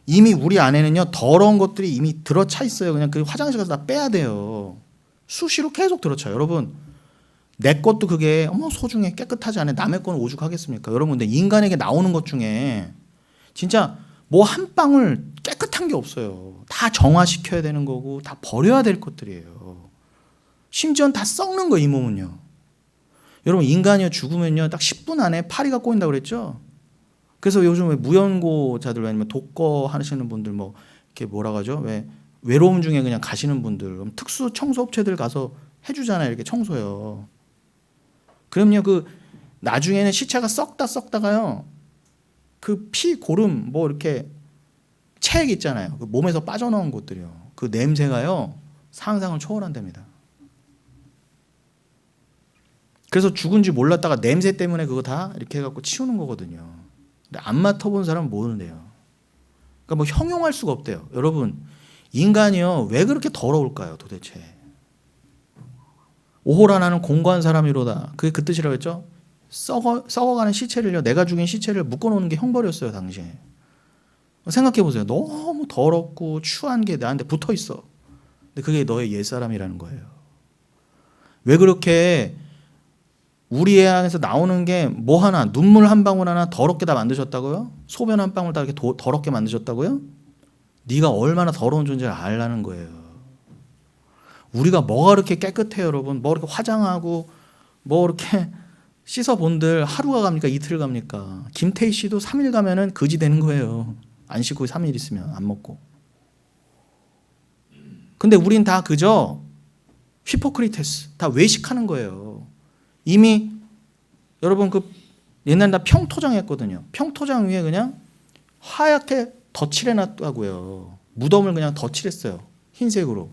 이미 우리 안에는요 더러운 것들이 이미 들어차 있어요. 그냥 그 화장실 가서 다 빼야 돼요. 수시로 계속 들어차요. 여러분 내 것도 그게 어머 소중해 깨끗하지 않아. 남의 거는 오죽하겠습니까? 여러분 근데 인간에게 나오는 것 중에 진짜 뭐 한 방울 깨끗한 게 없어요. 다 정화시켜야 되는 거고 다 버려야 될 것들이에요. 심지어는 다 썩는 거예요. 이 몸은요. 여러분 인간이요 죽으면요 딱 10분 안에 파리가 꼬인다고 그랬죠. 그래서 요즘 왜 무연고자들 아니면 독거 하시는 분들 뭐 이렇게 뭐라 하죠? 왜 외로움 중에 그냥 가시는 분들 그럼 특수 청소 업체들 가서 해주잖아요. 이렇게 청소요. 그럼요 그 나중에는 시체가 썩다가요 그 피 고름 뭐 이렇게 체액 있잖아요. 그 몸에서 빠져나온 것들이요. 그 냄새가요 상상을 초월한답니다. 그래서 죽은지 몰랐다가 냄새 때문에 그거 다 이렇게 해갖고 치우는 거거든요. 근데 안 맡아본 사람은 모르는데요. 그러니까 뭐 형용할 수가 없대요. 여러분 인간이요 왜 그렇게 더러울까요 도대체. 오호라 나는 공고한 사람이로다. 그게 그 뜻이라고 했죠. 썩어가는 시체를요 내가 죽인 시체를 묶어놓는 게 형벌이었어요 당시에. 생각해 보세요. 너무 더럽고 추한 게 나한테 붙어 있어. 근데 그게 너의 옛사람이라는 거예요. 왜 그렇게 우리 애 안에서 나오는 게 뭐 하나 눈물 한 방울 하나 더럽게 다 만드셨다고요? 소변 한 방울 다 이렇게 더럽게 만드셨다고요? 네가 얼마나 더러운 존재를 알라는 거예요. 우리가 뭐가 그렇게 깨끗해요 여러분. 뭐 이렇게 화장하고 뭐 이렇게 씻어본들 하루가 갑니까 이틀 갑니까. 김태희 씨도 3일 가면은 거지 되는 거예요. 안 씻고 3일 있으면 안 먹고. 근데 우린 다 그저 히포크리테스 다 외식하는 거예요. 이미 여러분 그 옛날 나 평토장 했거든요. 평토장 위에 그냥 하얗게 덧칠해놨다고요. 무덤을 그냥 덧칠했어요. 흰색으로.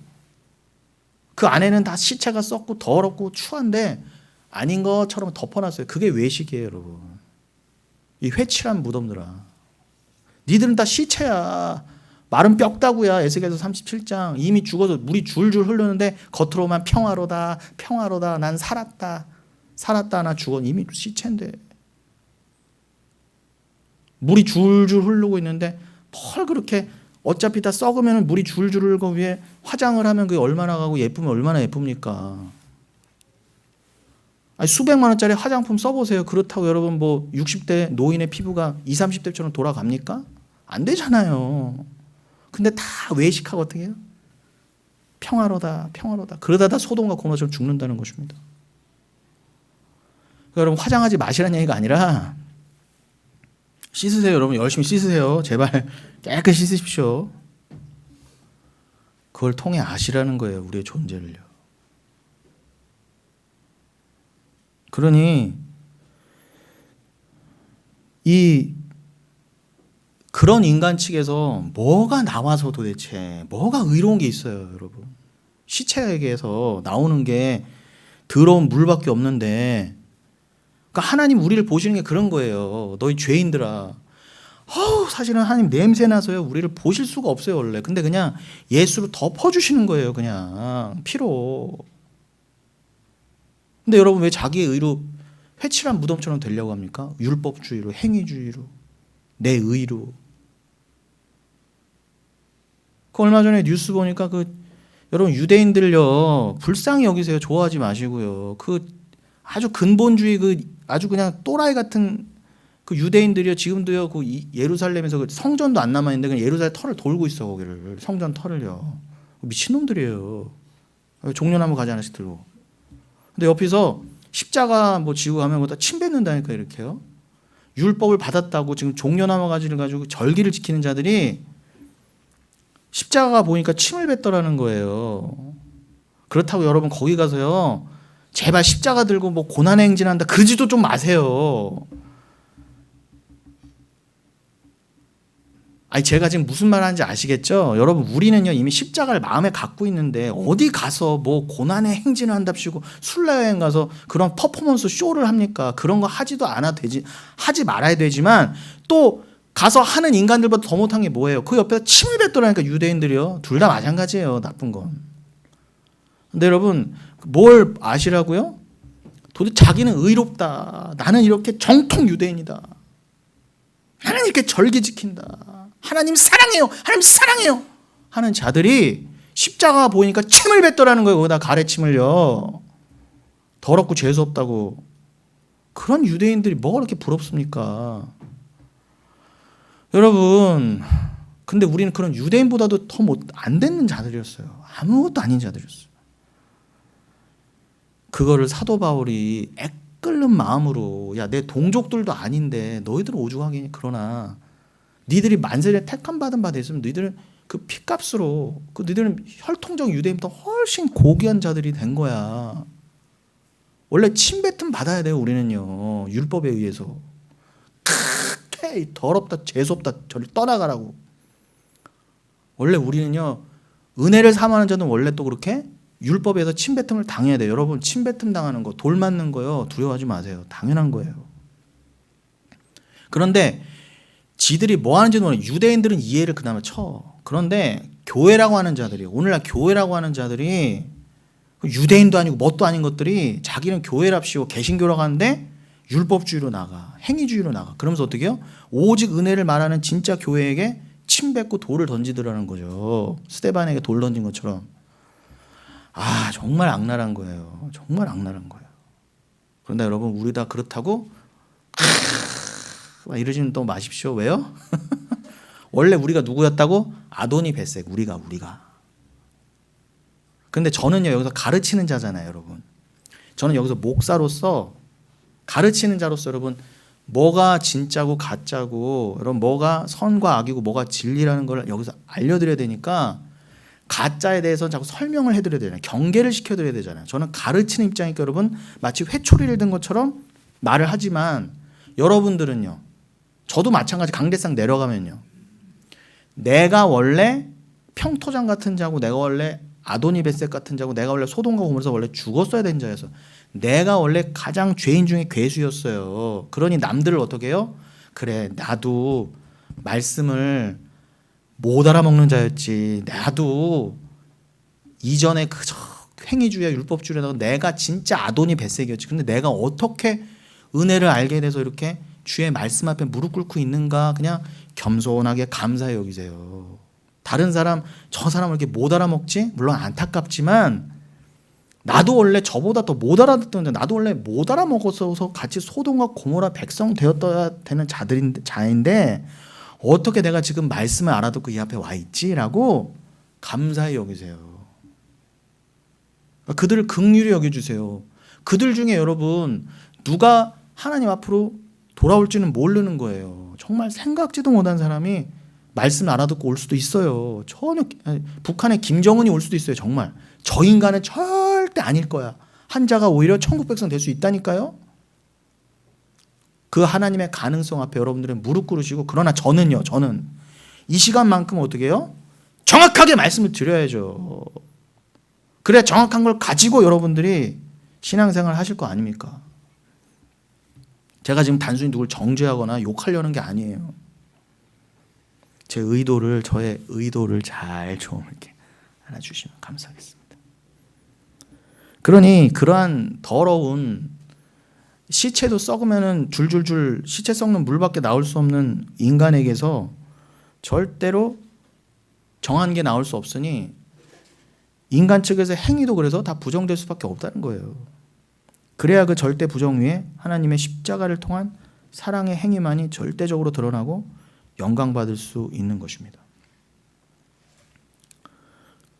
그 안에는 다 시체가 썩고 더럽고 추한데 아닌 것처럼 덮어놨어요. 그게 외식이에요 여러분. 이 회칠한 무덤들아. 니들은 다 시체야. 마른 뼈다구야. 에스겔서 37장. 이미 죽어서 물이 줄줄 흐르는데 겉으로만 평화로다 평화로다 난 살았다 살았다 나 죽어. 이미 시체인데 물이 줄줄 흐르고 있는데 뭘 그렇게 어차피 다 썩으면 물이 줄줄 흐르고 위에 화장을 하면 그게 얼마나 가고 예쁘면 얼마나 예쁩니까. 아니, 수백만 원짜리 화장품 써보세요. 그렇다고 여러분 뭐 60대 노인의 피부가 20, 30대처럼 돌아갑니까? 안 되잖아요. 근데 다 외식하고 어떻게 해요? 평화로다 평화로다. 그러다 다 소돔과 고모처럼 죽는다는 것입니다. 그러니까 여러분 화장하지 마시라는 얘기가 아니라 씻으세요. 여러분 열심히 씻으세요. 제발 깨끗이 씻으십시오. 그걸 통해 아시라는 거예요. 우리의 존재를요. 그러니 그런 인간 측에서 뭐가 나와서 도대체 뭐가 의로운 게 있어요, 여러분. 시체에게서 나오는 게 더러운 물밖에 없는데, 그러니까 하나님 우리를 보시는 게 그런 거예요. 너희 죄인들아. 사실은 하나님 냄새 나서요 우리를 보실 수가 없어요 원래. 근데 그냥 예수로 덮어주시는 거예요, 그냥 피로. 근데 여러분 왜 자기의 의로 회칠한 무덤처럼 되려고 합니까? 율법주의로, 행위주의로, 내 의로. 그 얼마 전에 뉴스 보니까 여러분 유대인들요 불쌍히 여기세요. 좋아하지 마시고요. 아주 근본주의 아주 그냥 또라이 같은 그 유대인들이요 지금도요 그 예루살렘에서 성전도 안 남아 있는데 그냥 예루살렘 털을 돌고 있어. 거기를 성전 털을요. 미친놈들이에요. 종려나무 가지 하나씩 들고. 근데 옆에서 십자가 뭐 지고 가면 거기다 침 뱉는다니까 이렇게요. 율법을 받았다고 지금 종려나무 가지를 가지고 절기를 지키는 자들이 십자가 보니까 침을 뱉더라는 거예요. 그렇다고 여러분 거기 가서요 제발 십자가 들고 뭐 고난의 행진한다 그러지도 좀 마세요. 아니 제가 지금 무슨 말 하는지 아시겠죠? 여러분 우리는요 이미 십자가를 마음에 갖고 있는데 어디 가서 뭐 고난의 행진을 한답시고 순례여행 가서 그런 퍼포먼스 쇼를 합니까? 그런 거 하지도 하지 말아야 되지만 또 가서 하는 인간들보다 더 못한 게 뭐예요? 그 옆에서 침을 뱉더라니까 유대인들이요. 둘 다 마찬가지예요. 나쁜 건. 근데 여러분 뭘 아시라고요? 도대체 자기는 의롭다. 나는 이렇게 정통 유대인이다. 하나님께 절기 지킨다. 하나님 사랑해요. 하나님 사랑해요. 하는 자들이 십자가 보이니까 침을 뱉더라는 거예요. 거기다 가래침을요. 더럽고 재수 없다고. 그런 유대인들이 뭐가 그렇게 부럽습니까? 여러분, 근데 우리는 그런 유대인보다도 더 안 되는 자들이었어요. 아무것도 아닌 자들이었어요. 그거를 사도 바울이 애끓는 마음으로, 야, 내 동족들도 아닌데 너희들은 오죽하겠니? 그러나 니들이 만세에 택함 받은 바 됐으면 너희들은 그 피값으로, 그 너희들은 혈통적 유대인보다 훨씬 고귀한 자들이 된 거야. 원래 침뱉음 받아야 돼요. 우리는요, 율법에 의해서. 크게 더럽다 재수없다 저리 떠나가라고. 원래 우리는요, 은혜를 사모하는 자는 원래 또 그렇게 율법에서 침뱉음을 당해야 돼요. 여러분, 침뱉음 당하는 거, 돌 맞는 거요, 두려워하지 마세요. 당연한 거예요. 그런데 지들이 뭐 하는지 모르는, 유대인들은 이해를 그나마 쳐. 그런데 교회라고 하는 자들이, 오늘날 교회라고 하는 자들이, 유대인도 아니고 뭣도 아닌 것들이 자기는 교회랍시고 개신교라고 하는데 율법주의로 나가, 행위주의로 나가. 그러면서 어떻게 해요? 오직 은혜를 말하는 진짜 교회에게 침 뱉고 돌을 던지더라는 거죠. 스데반에게 돌 던진 것처럼. 아, 정말 악랄한 거예요. 정말 악랄한 거예요. 그런데 여러분, 우리 다 그렇다고 막 이러지는 또 마십시오. 왜요? 원래 우리가 누구였다고? 아도니 벳색. 우리가. 근데 저는요, 여기서 가르치는 자잖아요, 여러분. 저는 여기서 목사로서, 가르치는 자로서 여러분, 뭐가 진짜고 가짜고, 여러분 뭐가 선과 악이고 뭐가 진리라는 걸 여기서 알려드려야 되니까, 가짜에 대해서는 자꾸 설명을 해드려야 되잖아요. 경계를 시켜드려야 되잖아요. 저는 가르치는 입장이니까 여러분, 마치 회초리를 든 것처럼 말을 하지만, 여러분들은요, 저도 마찬가지. 강대상 내려가면요, 내가 원래 평토장 같은 자고, 내가 원래 아도니 벳색 같은 자고, 내가 원래 소돔과 고모라에서 원래 죽었어야 된 자여서, 내가 원래 가장 죄인 중에 괴수였어요. 그러니 남들을 어떻게 해요? 그래, 나도 말씀을 못 알아먹는 자였지. 나도 이전에 그 행위주의와 율법주의라다가 내가 진짜 아도니 벳색이었지. 근데 내가 어떻게 은혜를 알게 돼서 이렇게 주의 말씀 앞에 무릎 꿇고 있는가. 그냥 겸손하게 감사해 여기세요. 다른 사람, 저 사람을 이렇게 못 알아먹지? 물론 안타깝지만 나도 원래 저보다 더 못 알아듣던데, 나도 원래 못 알아먹어서 같이 소돔과 고모라 백성 되었어야 되는 자인데 어떻게 내가 지금 말씀을 알아듣고 이 앞에 와 있지라고 감사히 여기세요. 그들을 긍휼히 여겨주세요. 그들 중에 여러분 누가 하나님 앞으로 돌아올지는 모르는 거예요. 정말 생각지도 못한 사람이 말씀을 알아듣고 올 수도 있어요. 전혀. 북한의 김정은이 올 수도 있어요. 정말 저 인간은 절대 아닐 거야. 한자가 오히려 천국 백성 될 수 있다니까요. 그 하나님의 가능성 앞에 여러분들은 무릎 꿇으시고, 그러나 저는 이 시간만큼 어떻게 해요? 정확하게 말씀을 드려야죠. 그래야 정확한 걸 가지고 여러분들이 신앙생활 하실 거 아닙니까? 제가 지금 단순히 누굴 정죄하거나 욕하려는 게 아니에요. 저의 의도를 잘 좀 이렇게 알아주시면 감사하겠습니다. 그러니 그러한 더러운, 시체도 썩으면은 줄줄줄 시체 썩는 물밖에 나올 수 없는 인간에게서 절대로 정한 게 나올 수 없으니 인간 측에서 행위도 그래서 다 부정될 수밖에 없다는 거예요. 그래야 그 절대 부정 위에 하나님의 십자가를 통한 사랑의 행위만이 절대적으로 드러나고 영광받을 수 있는 것입니다.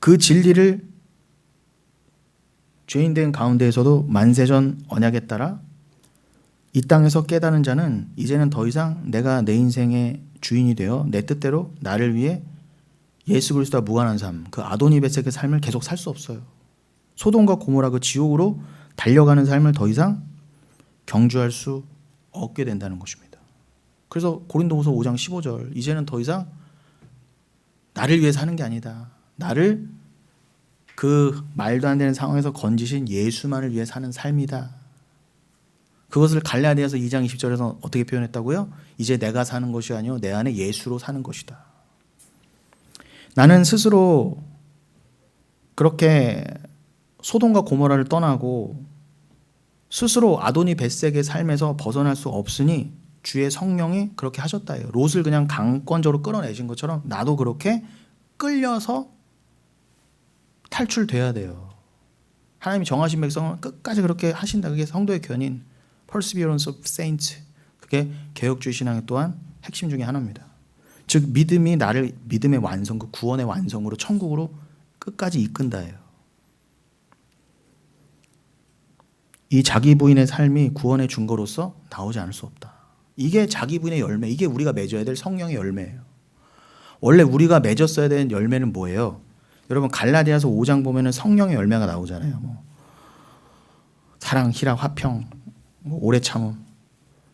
그 진리를 죄인된 가운데에서도 만세전 언약에 따라 이 땅에서 깨닫는 자는 이제는 더 이상 내가 내 인생의 주인이 되어 내 뜻대로 나를 위해 예수 그리스도와 무관한 삶, 그 아도니 벳색의 삶을 계속 살 수 없어요. 소돔과 고모라 그 지옥으로 달려가는 삶을 더 이상 경주할 수 없게 된다는 것입니다. 그래서 고린도후서 5장 15절, 이제는 더 이상 나를 위해 사는 게 아니다. 나를 그 말도 안 되는 상황에서 건지신 예수만을 위해 사는 삶이다. 그것을 갈라디아서 2장 20절에서 어떻게 표현했다고요? 이제 내가 사는 것이 아니요 내 안에 예수로 사는 것이다. 나는 스스로 그렇게 소돔과 고모라를 떠나고 스스로 아도니 벳색의 삶에서 벗어날 수 없으니 주의 성령이 그렇게 하셨다예요. 롯을 그냥 강권적으로 끌어내신 것처럼 나도 그렇게 끌려서 탈출돼야 돼요. 하나님이 정하신 백성은 끝까지 그렇게 하신다. 그게 성도의 견인, perseverance of saints. 그게 개혁주의 신앙의 또한 핵심 중에 하나입니다. 즉 믿음이 나를 믿음의 완성, 그 구원의 완성으로 천국으로 끝까지 이끈다예요. 이 자기 부인의 삶이 구원의 증거로서 나오지 않을 수 없다. 이게 자기 부인의 열매, 이게 우리가 맺어야 될 성령의 열매예요. 원래 우리가 맺었어야 되는 열매는 뭐예요? 여러분 갈라디아서 5장 보면은 성령의 열매가 나오잖아요. 뭐 사랑, 희락, 화평, 뭐 오래 참음.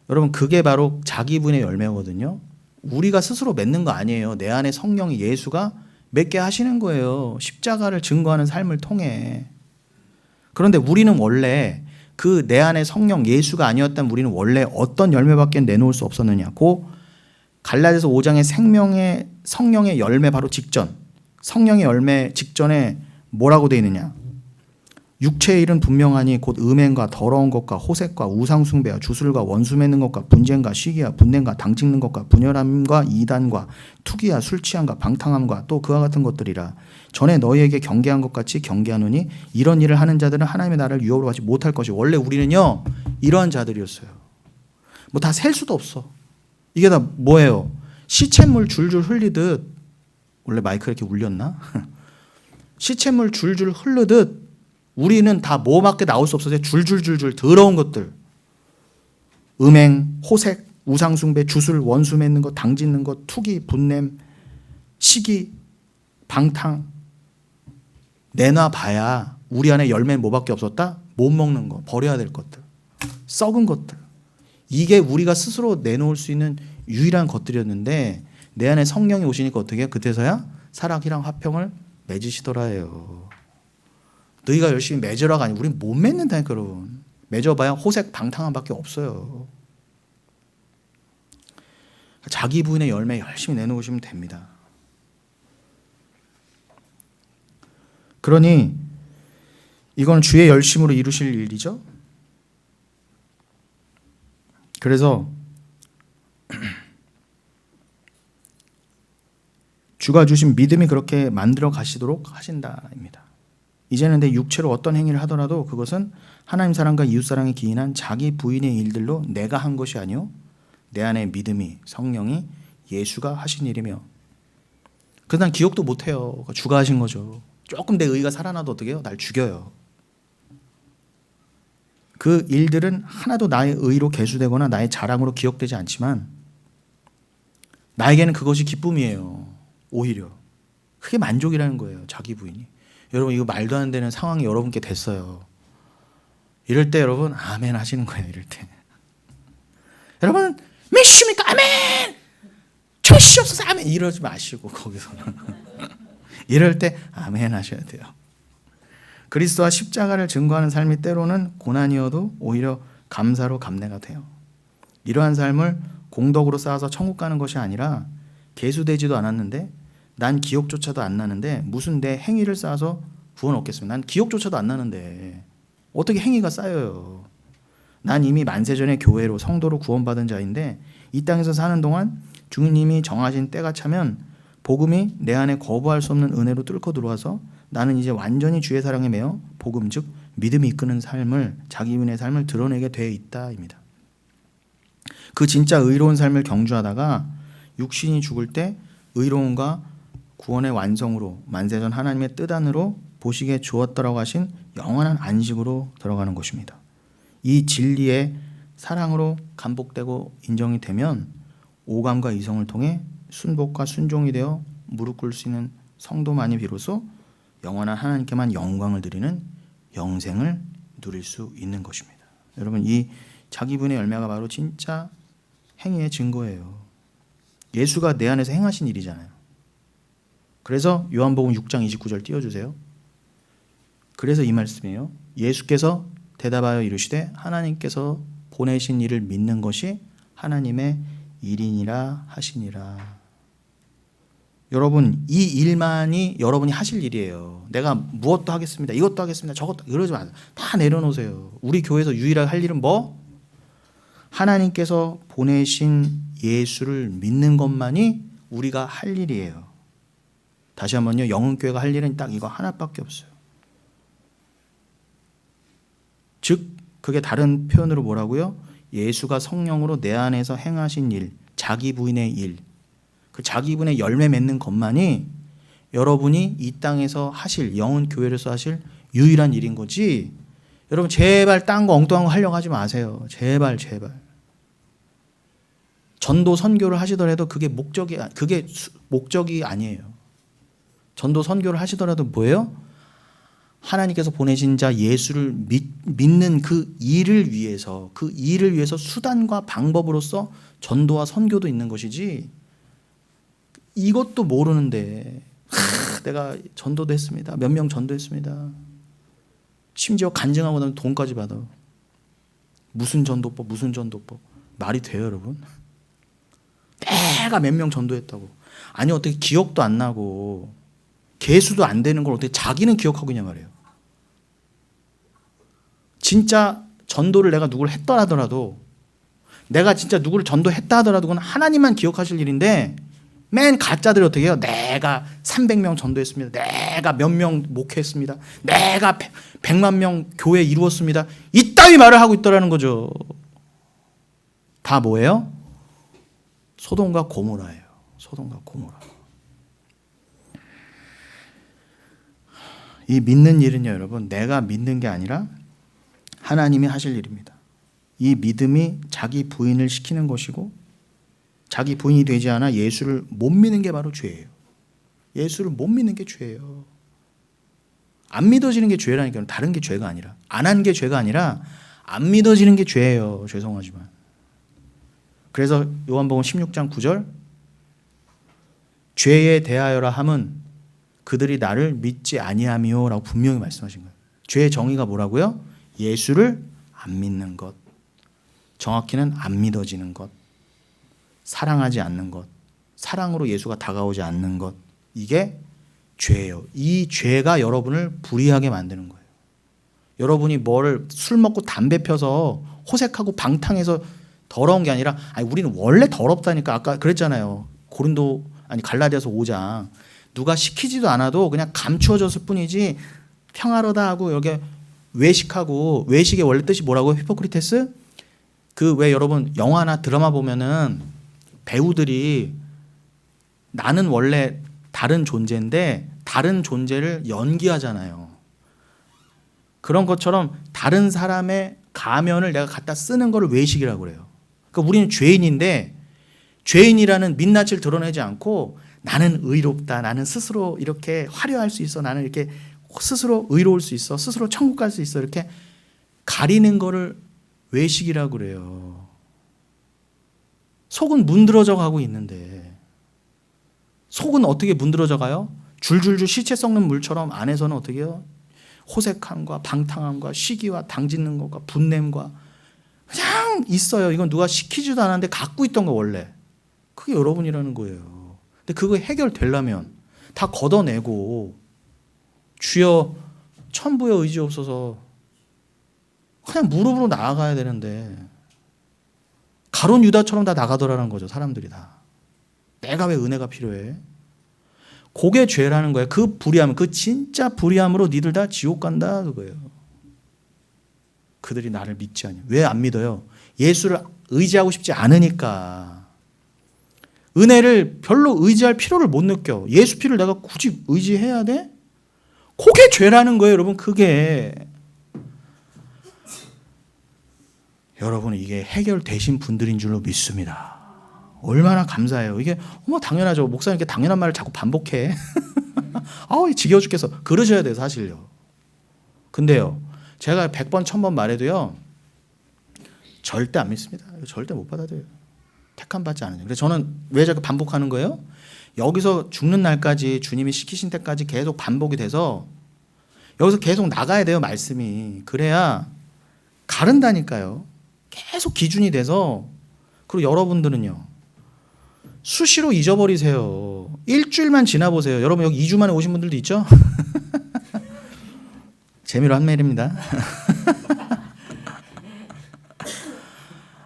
여러분 그게 바로 자기 부인의 열매거든요. 우리가 스스로 맺는 거 아니에요. 내 안에 성령이 예수가 맺게 하시는 거예요. 십자가를 증거하는 삶을 통해. 그런데 우리는 원래 그 내 안에 성령 예수가 아니었다면 우리는 원래 어떤 열매밖에 내놓을 수 없었느냐. 고 갈라디아서 5장의 성령의 열매 바로 직전. 성령의 열매 직전에 뭐라고 되어 있느냐. 육체의 일은 분명하니 곧 음행과 더러운 것과 호색과 우상숭배와 주술과 원수 맺는 것과 분쟁과 시기와 분냄과 당 찍는 것과 분열함과 이단과 투기와 술 취함과 방탕함과 또 그와 같은 것들이라. 전에 너희에게 경계한 것 같이 경계하노니 이런 일을 하는 자들은 하나님의 나라를 유업으로 받지 못할 것이. 원래 우리는요 이러한 자들이었어요. 뭐 다 셀 수도 없어. 이게 다 뭐예요? 시냇물 줄줄 흘리듯. 원래 마이크 이렇게 울렸나? 시냇물 줄줄 흐르듯 우리는 다 뭐밖에 나올 수 없어서 줄줄줄줄 더러운 것들. 음행, 호색, 우상숭배, 주술, 원수 맺는 것, 당 짓는 것, 투기, 분냄, 시기, 방탕. 내놔봐야 우리 안에 열매는 뭐밖에 없었다? 못 먹는 거, 버려야 될 것들, 썩은 것들. 이게 우리가 스스로 내놓을 수 있는 유일한 것들이었는데 내 안에 성령이 오시니까 어떻게 해요? 그때서야 사랑, 희락, 화평을 맺으시더라 해요. 너희가 열심히 맺으라가 아니고 우린 못 맺는다니까 여러분. 맺어봐야 호색, 방탕함밖에 없어요. 자기 부인의 열매 열심히 내놓으시면 됩니다. 그러니 이건 주의 열심으로 이루실 일이죠. 그래서 주가 주신 믿음이 그렇게 만들어 가시도록 하신다입니다. 이제는 내 육체로 어떤 행위를 하더라도 그것은 하나님 사랑과 이웃 사랑에 기인한 자기 부인의 일들로 내가 한 것이 아니요 내 안에 믿음이 성령이 예수가 하신 일이며. 그래서 난 기억도 못해요. 주가 하신 거죠. 조금 내 의가 살아나도 어떻게 해요? 날 죽여요. 그 일들은 하나도 나의 의로 계수되거나 나의 자랑으로 기억되지 않지만 나에게는 그것이 기쁨이에요. 오히려 그게 만족이라는 거예요. 자기 부인이. 여러분 이거 말도 안 되는 상황이 여러분께 됐어요. 이럴 때 여러분 아멘 하시는 거예요. 이럴 때 여러분 믿습니까? 아멘. 주시옵소서 아멘. 이러지 마시고 거기서는 이럴 때 아멘 하셔야 돼요. 그리스도와 십자가를 증거하는 삶이 때로는 고난이어도 오히려 감사로 감내가 돼요. 이러한 삶을 공덕으로 쌓아서 천국 가는 것이 아니라 계수되지도 않았는데 난 기억조차도 안 나는데 무슨 내 행위를 쌓아서 구원 얻겠습니까? 난 기억조차도 안 나는데 어떻게 행위가 쌓여요? 난 이미 만세전에 교회로 성도로 구원받은 자인데 이 땅에서 사는 동안 주님이 정하신 때가 차면 복음이 내 안에 거부할 수 없는 은혜로 뚫고 들어와서 나는 이제 완전히 주의 사랑에 매여 복음 즉 믿음이 이끄는 삶을 자기 은혜의 삶을 드러내게 돼 있다입니다. 그 진짜 의로운 삶을 경주하다가 육신이 죽을 때 의로움과 구원의 완성으로 만세전 하나님의 뜻 안으로 보시기에 주었다라고 하신 영원한 안식으로 들어가는 것입니다. 이 진리의 사랑으로 감복되고 인정이 되면 오감과 이성을 통해 순복과 순종이 되어 무릎 꿇을 수 있는 성도만이 비로소 영원한 하나님께만 영광을 드리는 영생을 누릴 수 있는 것입니다. 여러분 이 자기분의 열매가 바로 진짜 행위의 증거예요. 예수가 내 안에서 행하신 일이잖아요. 그래서 요한복음 6장 29절 띄워주세요. 그래서 이 말씀이에요. 예수께서 대답하여 이르시되 하나님께서 보내신 일을 믿는 것이 하나님의 일이니라 하시니라. 여러분 이 일만이 여러분이 하실 일이에요. 내가 무엇도 하겠습니다. 이것도 하겠습니다. 저것도 이러지 마세요. 다 내려놓으세요. 우리 교회에서 유일하게 할 일은 뭐? 하나님께서 보내신 예수를 믿는 것만이 우리가 할 일이에요. 다시 한번요. 영흥교회가 할 일은 딱 이거 하나밖에 없어요. 즉 그게 다른 표현으로 뭐라고요? 예수가 성령으로 내 안에서 행하신 일, 자기 부인의 일, 그 자기 부인의 열매 맺는 것만이 여러분이 이 땅에서 하실, 영흥교회로서 하실 유일한 일인 거지. 여러분 제발 딴 거 엉뚱한 거 하려고 하지 마세요. 제발. 전도 선교를 하시더라도 그게 목적이 아니에요. 전도 선교를 하시더라도 뭐예요? 하나님께서 보내신 자 예수를 믿는 그 일을 위해서 수단과 방법으로서 전도와 선교도 있는 것이지, 이것도 모르는데 내가 전도도 했습니다. 몇 명 전도했습니다. 심지어 간증하고 나면 돈까지 받아. 무슨 전도법 말이 돼요 여러분? 내가 몇 명 전도했다고. 아니 어떻게 기억도 안 나고 개수도 안 되는 걸 어떻게 자기는 기억하고 있냐 말이에요. 진짜 전도를 내가 누구를 했더라 하더라도, 내가 진짜 누구를 전도했다 하더라도 그건 하나님만 기억하실 일인데, 맨 가짜들이 어떻게 해요? 내가 300명 전도했습니다. 내가 몇 명 목회했습니다. 내가 100만 명 교회 이루었습니다. 이따위 말을 하고 있더라는 거죠. 다 뭐예요? 소돔과 고모라예요. 소돔과 고모라. 이 믿는 일은요 여러분, 내가 믿는 게 아니라 하나님이 하실 일입니다. 이 믿음이 자기 부인을 시키는 것이고, 자기 부인이 되지 않아 예수를 못 믿는 게 바로 죄예요. 예수를 못 믿는 게 죄예요. 안 믿어지는 게 죄라니까요. 다른 게 죄가 아니라, 안 한 게 죄가 아니라 안 믿어지는 게 죄예요. 죄송하지만. 그래서 요한복음 16장 9절, 죄에 대하여라 함은 그들이 나를 믿지 아니함이요라고 분명히 말씀하신 거예요. 죄의 정의가 뭐라고요? 예수를 안 믿는 것, 정확히는 안 믿어지는 것, 사랑하지 않는 것, 사랑으로 예수가 다가오지 않는 것, 이게 죄예요. 이 죄가 여러분을 불의하게 만드는 거예요. 여러분이 뭐를 술 먹고 담배 펴서 호색하고 방탕해서 더러운 게 아니라, 아니 우리는 원래 더럽다니까. 아까 그랬잖아요. 갈라디아서 5장, 누가 시키지도 않아도 그냥 감추어졌을 뿐이지 평화로다 하고 여기 외식하고, 외식의 원래 뜻이 뭐라고? 히포크리테스? 그 왜 여러분 영화나 드라마 보면은 배우들이 나는 원래 다른 존재인데 다른 존재를 연기하잖아요. 그런 것처럼 다른 사람의 가면을 내가 갖다 쓰는 거를 외식이라고 그래요. 그러니까 우리는 죄인인데, 죄인이라는 민낯을 드러내지 않고 나는 의롭다, 나는 스스로 이렇게 화려할 수 있어, 나는 이렇게 스스로 의로울 수 있어, 스스로 천국 갈 수 있어, 이렇게 가리는 거를 외식이라고 그래요. 속은 문드러져 가고 있는데, 속은 어떻게 문드러져 가요? 줄줄줄 시체 썩는 물처럼 안에서는 어떻게 해요? 호색함과 방탕함과 시기와 당짓는 것과 분냄과 그냥 있어요. 이건 누가 시키지도 않았는데 갖고 있던 거 원래. 그게 여러분이라는 거예요. 근데 그거 해결되려면 다 걷어내고 주여 천부여 의지없어서 그냥 무릎으로 나아가야 되는데, 가룟 유다처럼 다 나가더라는 거죠. 사람들이 다. 내가 왜 은혜가 필요해? 그게 죄라는 거예요. 그 불의함, 그 진짜 불의함으로 니들 다 지옥 간다 그거예요. 그들이 나를 믿지 않냐. 왜 안 믿어요? 예수를 의지하고 싶지 않으니까. 은혜를 별로 의지할 필요를 못 느껴. 예수 피를 내가 굳이 의지해야 돼? 그게 죄라는 거예요, 여러분. 그게. 여러분, 이게 해결되신 분들인 줄로 믿습니다. 얼마나 감사해요. 이게 당연하죠. 목사님께 당연한 말을 자꾸 반복해. 아우, 지겨워 죽겠어. 그러셔야 돼요, 사실요. 근데요, 제가 100번 1000번 말해도요, 절대 안 믿습니다. 절대 못 받아들여요. 택함 받지 않으요. 그래서 저는 왜 자꾸 반복하는 거예요? 여기서 죽는 날까지, 주님이 시키신 때까지 계속 반복이 돼서 여기서 계속 나가야 돼요, 말씀이. 그래야 가른다니까요. 계속 기준이 돼서. 그리고 여러분들은요, 수시로 잊어버리세요. 일주일만 지나보세요. 여러분 여기 2주 만에 오신 분들도 있죠? 재미로 한 말입니다.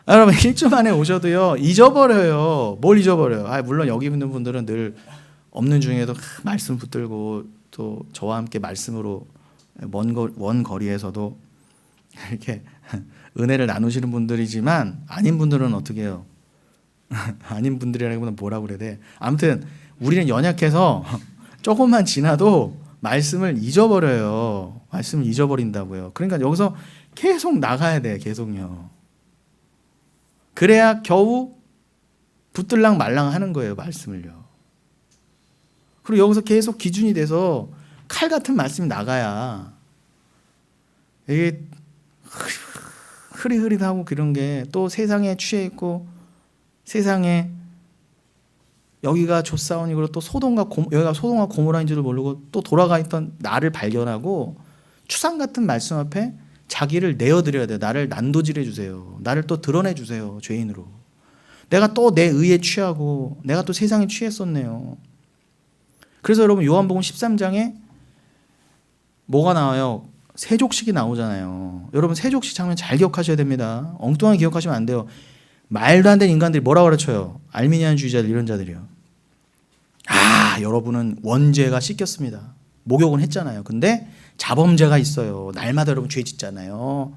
여러분 1주 만에 오셔도요 잊어버려요. 뭘 잊어버려요? 물론 여기 있는 분들은 늘 없는 중에도 말씀 붙들고 또 저와 함께 말씀으로 먼 거리에서도 이렇게 은혜를 나누시는 분들이지만 아닌 분들은 어떻게 해요? 아닌 분들이라기보다 뭐라고 그래야 돼? 아무튼 우리는 연약해서 조금만 지나도 말씀을 잊어버려요. 말씀을 잊어버린다고요. 그러니까 여기서 계속 나가야 돼. 계속요. 그래야 겨우 붙들랑 말랑 하는 거예요. 말씀을요. 그리고 여기서 계속 기준이 돼서 칼 같은 말씀이 나가야 이게 흐릿흐릿하고 그런 게 또 세상에 취해 있고 세상에 여기가 조사원이고 또 여기가 소돔과 고모라인 줄을 모르고 또 돌아가 있던 나를 발견하고 추상 같은 말씀 앞에 자기를 내어드려야 돼요. 나를 난도질해 주세요. 나를 또 드러내 주세요. 죄인으로. 내가 또 내 의에 취하고 내가 또 세상에 취했었네요. 그래서 여러분 요한복음 13장에 뭐가 나와요? 세족식이 나오잖아요. 여러분 세족식 장면 잘 기억하셔야 됩니다. 엉뚱하게 기억하시면 안 돼요. 말도 안 되는 인간들이 뭐라고 가르쳐요? 알미니안주의자들 이런 자들이요. 여러분은 원죄가 씻겼습니다. 목욕은 했잖아요. 근데 자범죄가 있어요. 날마다 여러분 죄 짓잖아요.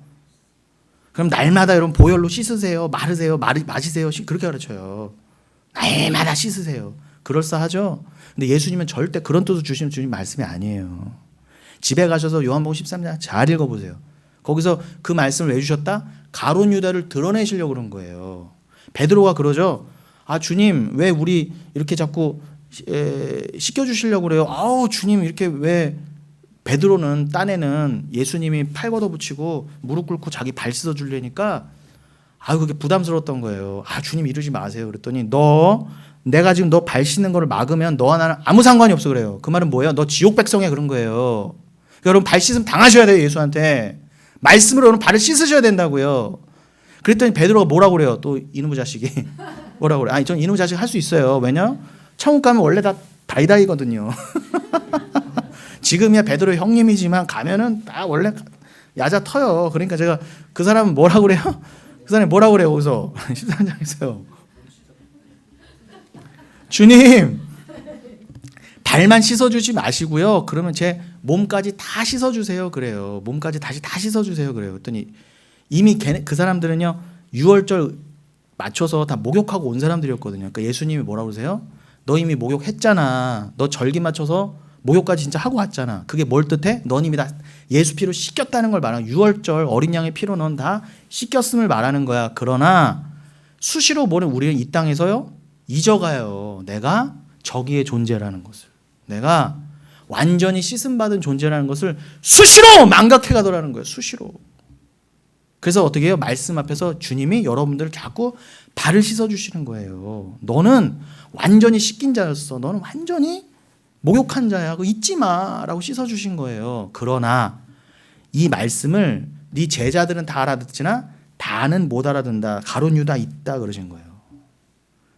그럼 날마다 여러분 보혈로 씻으세요. 마시세요. 그렇게 가르쳐요. 날마다 씻으세요. 그럴싸하죠? 근데 예수님은 절대 그런 뜻을 주시는 주님 말씀이 아니에요. 집에 가셔서 요한복음 13장 잘 읽어보세요. 거기서 그 말씀을 왜 주셨다? 가룟 유다를 드러내시려고 그런 거예요. 베드로가 그러죠. 주님 왜 우리 이렇게 자꾸 씻겨주시려고 그래요. 주님 이렇게 왜 베드로는 딴에는 예수님이 팔 걷어붙이고 무릎 꿇고 자기 발 씻어주려니까 그게 부담스러웠던 거예요. 주님 이러지 마세요. 그랬더니 내가 지금 너 발 씻는 거를 막으면 너와 나는 아무 상관이 없어 그래요. 그 말은 뭐예요? 너 지옥 백성이야 그런 거예요. 그러니까 여러분 발 씻으면 당하셔야 돼요. 예수한테. 말씀으로 여러분 발을 씻으셔야 된다고요. 그랬더니 베드로가 뭐라고 그래요? 또 이놈의 자식이 뭐라고 그래요? 전 이놈의 자식 할 수 있어요. 왜냐? 천국 가면 원래 다 다이다이거든요. 지금이야 베드로 형님이지만 가면은 다 원래 야자 터요. 그러니까 제가 그 사람은 뭐라고 그래요? 그 사람이 뭐라고 그래요? 거기서 13장에서요. 주님 발만 씻어주지 마시고요. 그러면 제 몸까지 다 씻어주세요. 그래요. 몸까지 다시 다 씻어주세요. 그래요. 그랬더니 이미 그 사람들은요 6월절 맞춰서 다 목욕하고 온 사람들이었거든요. 그러니까 예수님이 뭐라고 그러세요? 너 이미 목욕했잖아. 너 절기 맞춰서 목욕까지 진짜 하고 왔잖아. 그게 뭘 뜻해? 넌 이미 다 예수 피로 씻겼다는 걸 말하는 6월절 어린 양의 피로 넌 다 씻겼음을 말하는 거야. 그러나 수시로 우리는 이 땅에서요 잊어가요. 내가 저기의 존재라는 것을. 내가 완전히 씻음받은 존재라는 것을 수시로 망각해 가더라는 거예요. 수시로. 그래서 어떻게 해요? 말씀 앞에서 주님이 여러분들을 자꾸 발을 씻어주시는 거예요. 너는 완전히 씻긴 자였어. 너는 완전히 목욕한 자야. 그거 잊지 마라고 씻어주신 거예요. 그러나 이 말씀을 네 제자들은 다 알아듣지나 다는 못 알아듣는다. 가룟 유다 있다 그러신 거예요.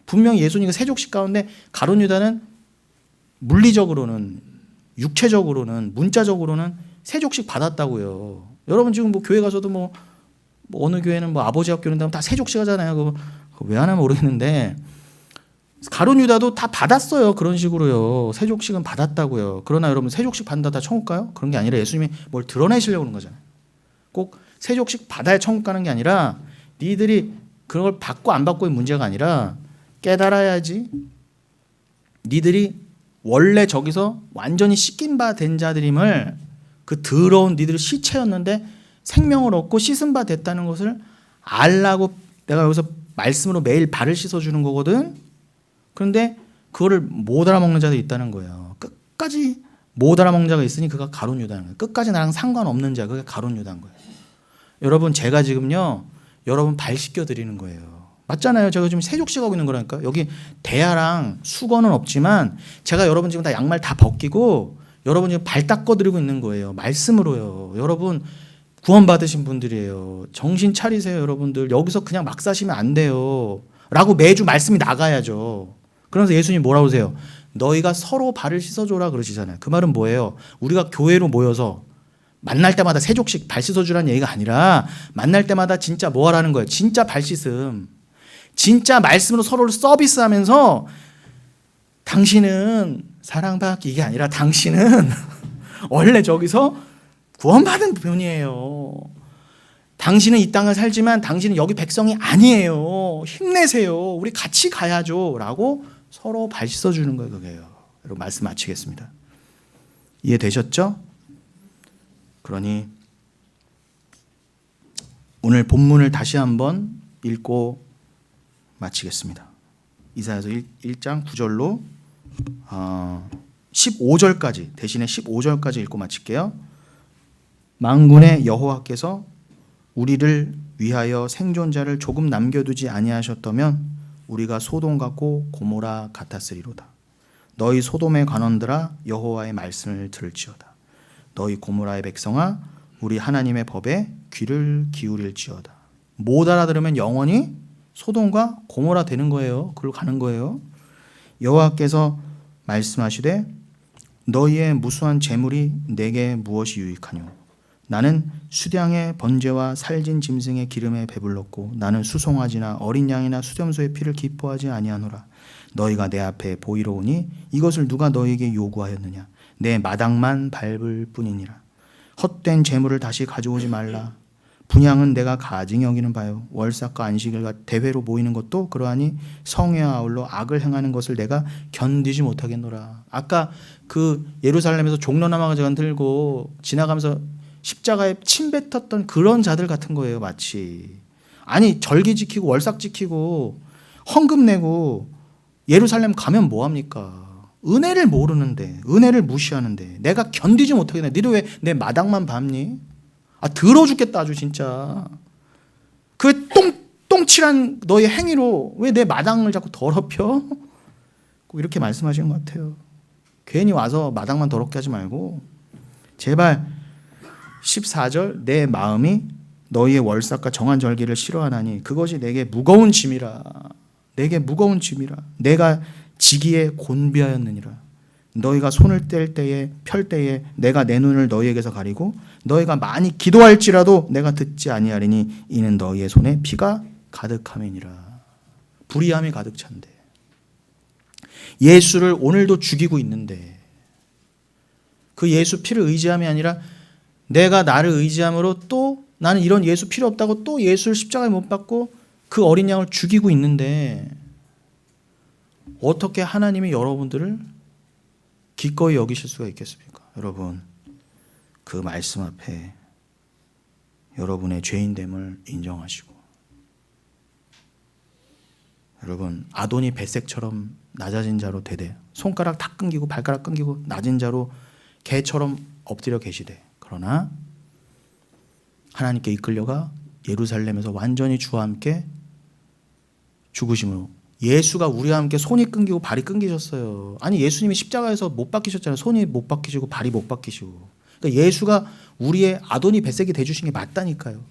분명히 예수님이 세족식 가운데 가룟 유다는 물리적으로는 육체적으로는 문자적으로는 세족식 받았다고요. 여러분 지금 교회 가서도 뭐 어느 교회는 아버지 학교는 다 세족식 하잖아요. 그거 왜 하나 모르겠는데 가룟 유다도 다 받았어요. 그런 식으로요. 세족식은 받았다고요. 그러나 여러분 세족식 받는다 다 천국 가요? 그런 게 아니라 예수님이 뭘 드러내시려고 하는 거잖아요. 꼭 세족식 받아야 천국 가는 게 아니라 니들이 그런 걸 받고 안 받고의 문제가 아니라 깨달아야지. 니들이 원래 저기서 완전히 씻긴 바 된 자들임을 그 더러운 니들의 시체였는데 생명을 얻고 씻은 바 됐다는 것을 알라고 내가 여기서 말씀으로 매일 발을 씻어주는 거거든. 그런데 그거를 못 알아먹는 자들이 있다는 거예요. 끝까지 못 알아먹는 자가 있으니 그가 가룟 유다인 거예요. 끝까지 나랑 상관없는 자, 그게 가룟 유다인 거예요. 여러분 제가 지금요 여러분 발 씻겨드리는 거예요. 맞잖아요. 제가 지금 세족식 하고 있는 거라니까. 여기 대야랑 수건은 없지만 제가 여러분 지금 다 양말 다 벗기고 여러분 지금 발 닦아드리고 있는 거예요. 말씀으로요. 여러분 구원받으신 분들이에요. 정신 차리세요. 여러분들 여기서 그냥 막 사시면 안 돼요. 라고 매주 말씀이 나가야죠. 그러면서 예수님 뭐라고 하세요? 너희가 서로 발을 씻어줘라 그러시잖아요. 그 말은 뭐예요? 우리가 교회로 모여서 만날 때마다 세족씩 발 씻어주라는 얘기가 아니라 만날 때마다 진짜 뭐 하라는 거예요? 진짜 발 씻음. 진짜 말씀으로 서로를 서비스하면서 당신은 사랑받기 이게 아니라 당신은 원래 저기서 구원받은 분이에요. 당신은 이 땅을 살지만 당신은 여기 백성이 아니에요. 힘내세요. 우리 같이 가야죠. 라고 서로 발 씻어주는 거예요. 그게요. 여러분 말씀 마치겠습니다. 이해되셨죠? 그러니 오늘 본문을 다시 한번 읽고 마치겠습니다. 이사야서 1장 9절로 15절까지 대신에 15절까지 읽고 마칠게요. 만군의 여호와께서 우리를 위하여 생존자를 조금 남겨두지 아니하셨다면 우리가 소돔 같고 고모라 같았으리로다. 너희 소돔의 관원들아 여호와의 말씀을 들을지어다. 너희 고모라의 백성아 우리 하나님의 법에 귀를 기울일지어다. 못 알아들으면 영원히 소돔과 고모라 되는 거예요. 그걸로 가는 거예요. 여호와께서 말씀하시되 너희의 무수한 재물이 내게 무엇이 유익하뇨. 나는 수량의 번제와 살진 짐승의 기름에 배불렀고 나는 수송아지나 어린 양이나 수렴소의 피를 기뻐하지 아니하노라. 너희가 내 앞에 보이러 오니 이것을 누가 너희에게 요구하였느냐. 내 마당만 밟을 뿐이니라. 헛된 재물을 다시 가져오지 말라. 분향은 내가 가증히 여기는 바요. 월삭과 안식일과 대회로 모이는 것도 그러하니 성회와 아울러 악을 행하는 것을 내가 견디지 못하겠노라. 아까 그 예루살렘에서 종려나무가 들고 지나가면서 십자가에 침 뱉었던 그런 자들 같은 거예요. 마치 아니 절기 지키고 월삭 지키고 헌금 내고 예루살렘 가면 뭐합니까? 은혜를 모르는데 은혜를 무시하는데 내가 견디지 못하겠네. 너희들 왜 내 마당만 밟니? 더러워 죽겠다 아주 진짜. 그 똥칠한 너의 행위로 왜 내 마당을 자꾸 더럽혀? 꼭 이렇게 말씀하시는 것 같아요. 괜히 와서 마당만 더럽게 하지 말고 제발 14절 내 마음이 너희의 월삭과 정한 절기를 싫어하나니 그것이 내게 무거운 짐이라. 내게 무거운 짐이라. 내가 지기에 곤비하였느니라. 너희가 손을 뗄 때에 펼 때에 내가 내 눈을 너희에게서 가리고 너희가 많이 기도할지라도 내가 듣지 아니하리니 이는 너희의 손에 피가 가득함이니라. 불의함이 가득 찬데 예수를 오늘도 죽이고 있는데 그 예수 피를 의지함이 아니라 내가 나를 의지함으로 또 나는 이런 예수 필요 없다고 또 예수를 십자가에 못 박고 그 어린 양을 죽이고 있는데 어떻게 하나님이 여러분들을 기꺼이 여기실 수가 있겠습니까? 여러분 그 말씀 앞에 여러분의 죄인됨을 인정하시고 여러분 아도니 벳색처럼 낮아진 자로 되되 손가락 다 끊기고 발가락 끊기고 낮은 자로 개처럼 엎드려 계시되 그러나 하나님께 이끌려가 예루살렘에서 완전히 주와 함께 죽으심으로 예수가 우리와 함께 손이 끊기고 발이 끊기셨어요. 아니 예수님이 십자가에서 못 박히셨잖아요. 손이 못 박히시고 발이 못 박히시고. 그러니까 예수가 우리의 아도니 벳색이 되어주신 게 맞다니까요.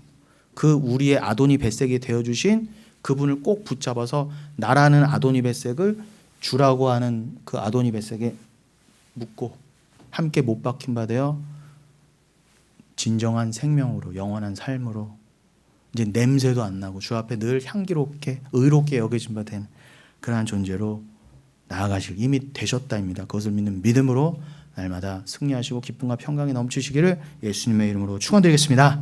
그 우리의 아도니 벳색이 되어주신 그분을 꼭 붙잡아서 나라는 아도니 벳색을 주라고 하는 그 아도니 벳색에 묻고 함께 못 박힌 바 되어 진정한 생명으로 영원한 삶으로 이제 냄새도 안 나고 주 앞에 늘 향기롭게 의롭게 여겨진 바 된 그러한 존재로 나아가실 이미 되셨다입니다. 그것을 믿는 믿음으로 날마다 승리하시고 기쁨과 평강이 넘치시기를 예수님의 이름으로 축원드리겠습니다.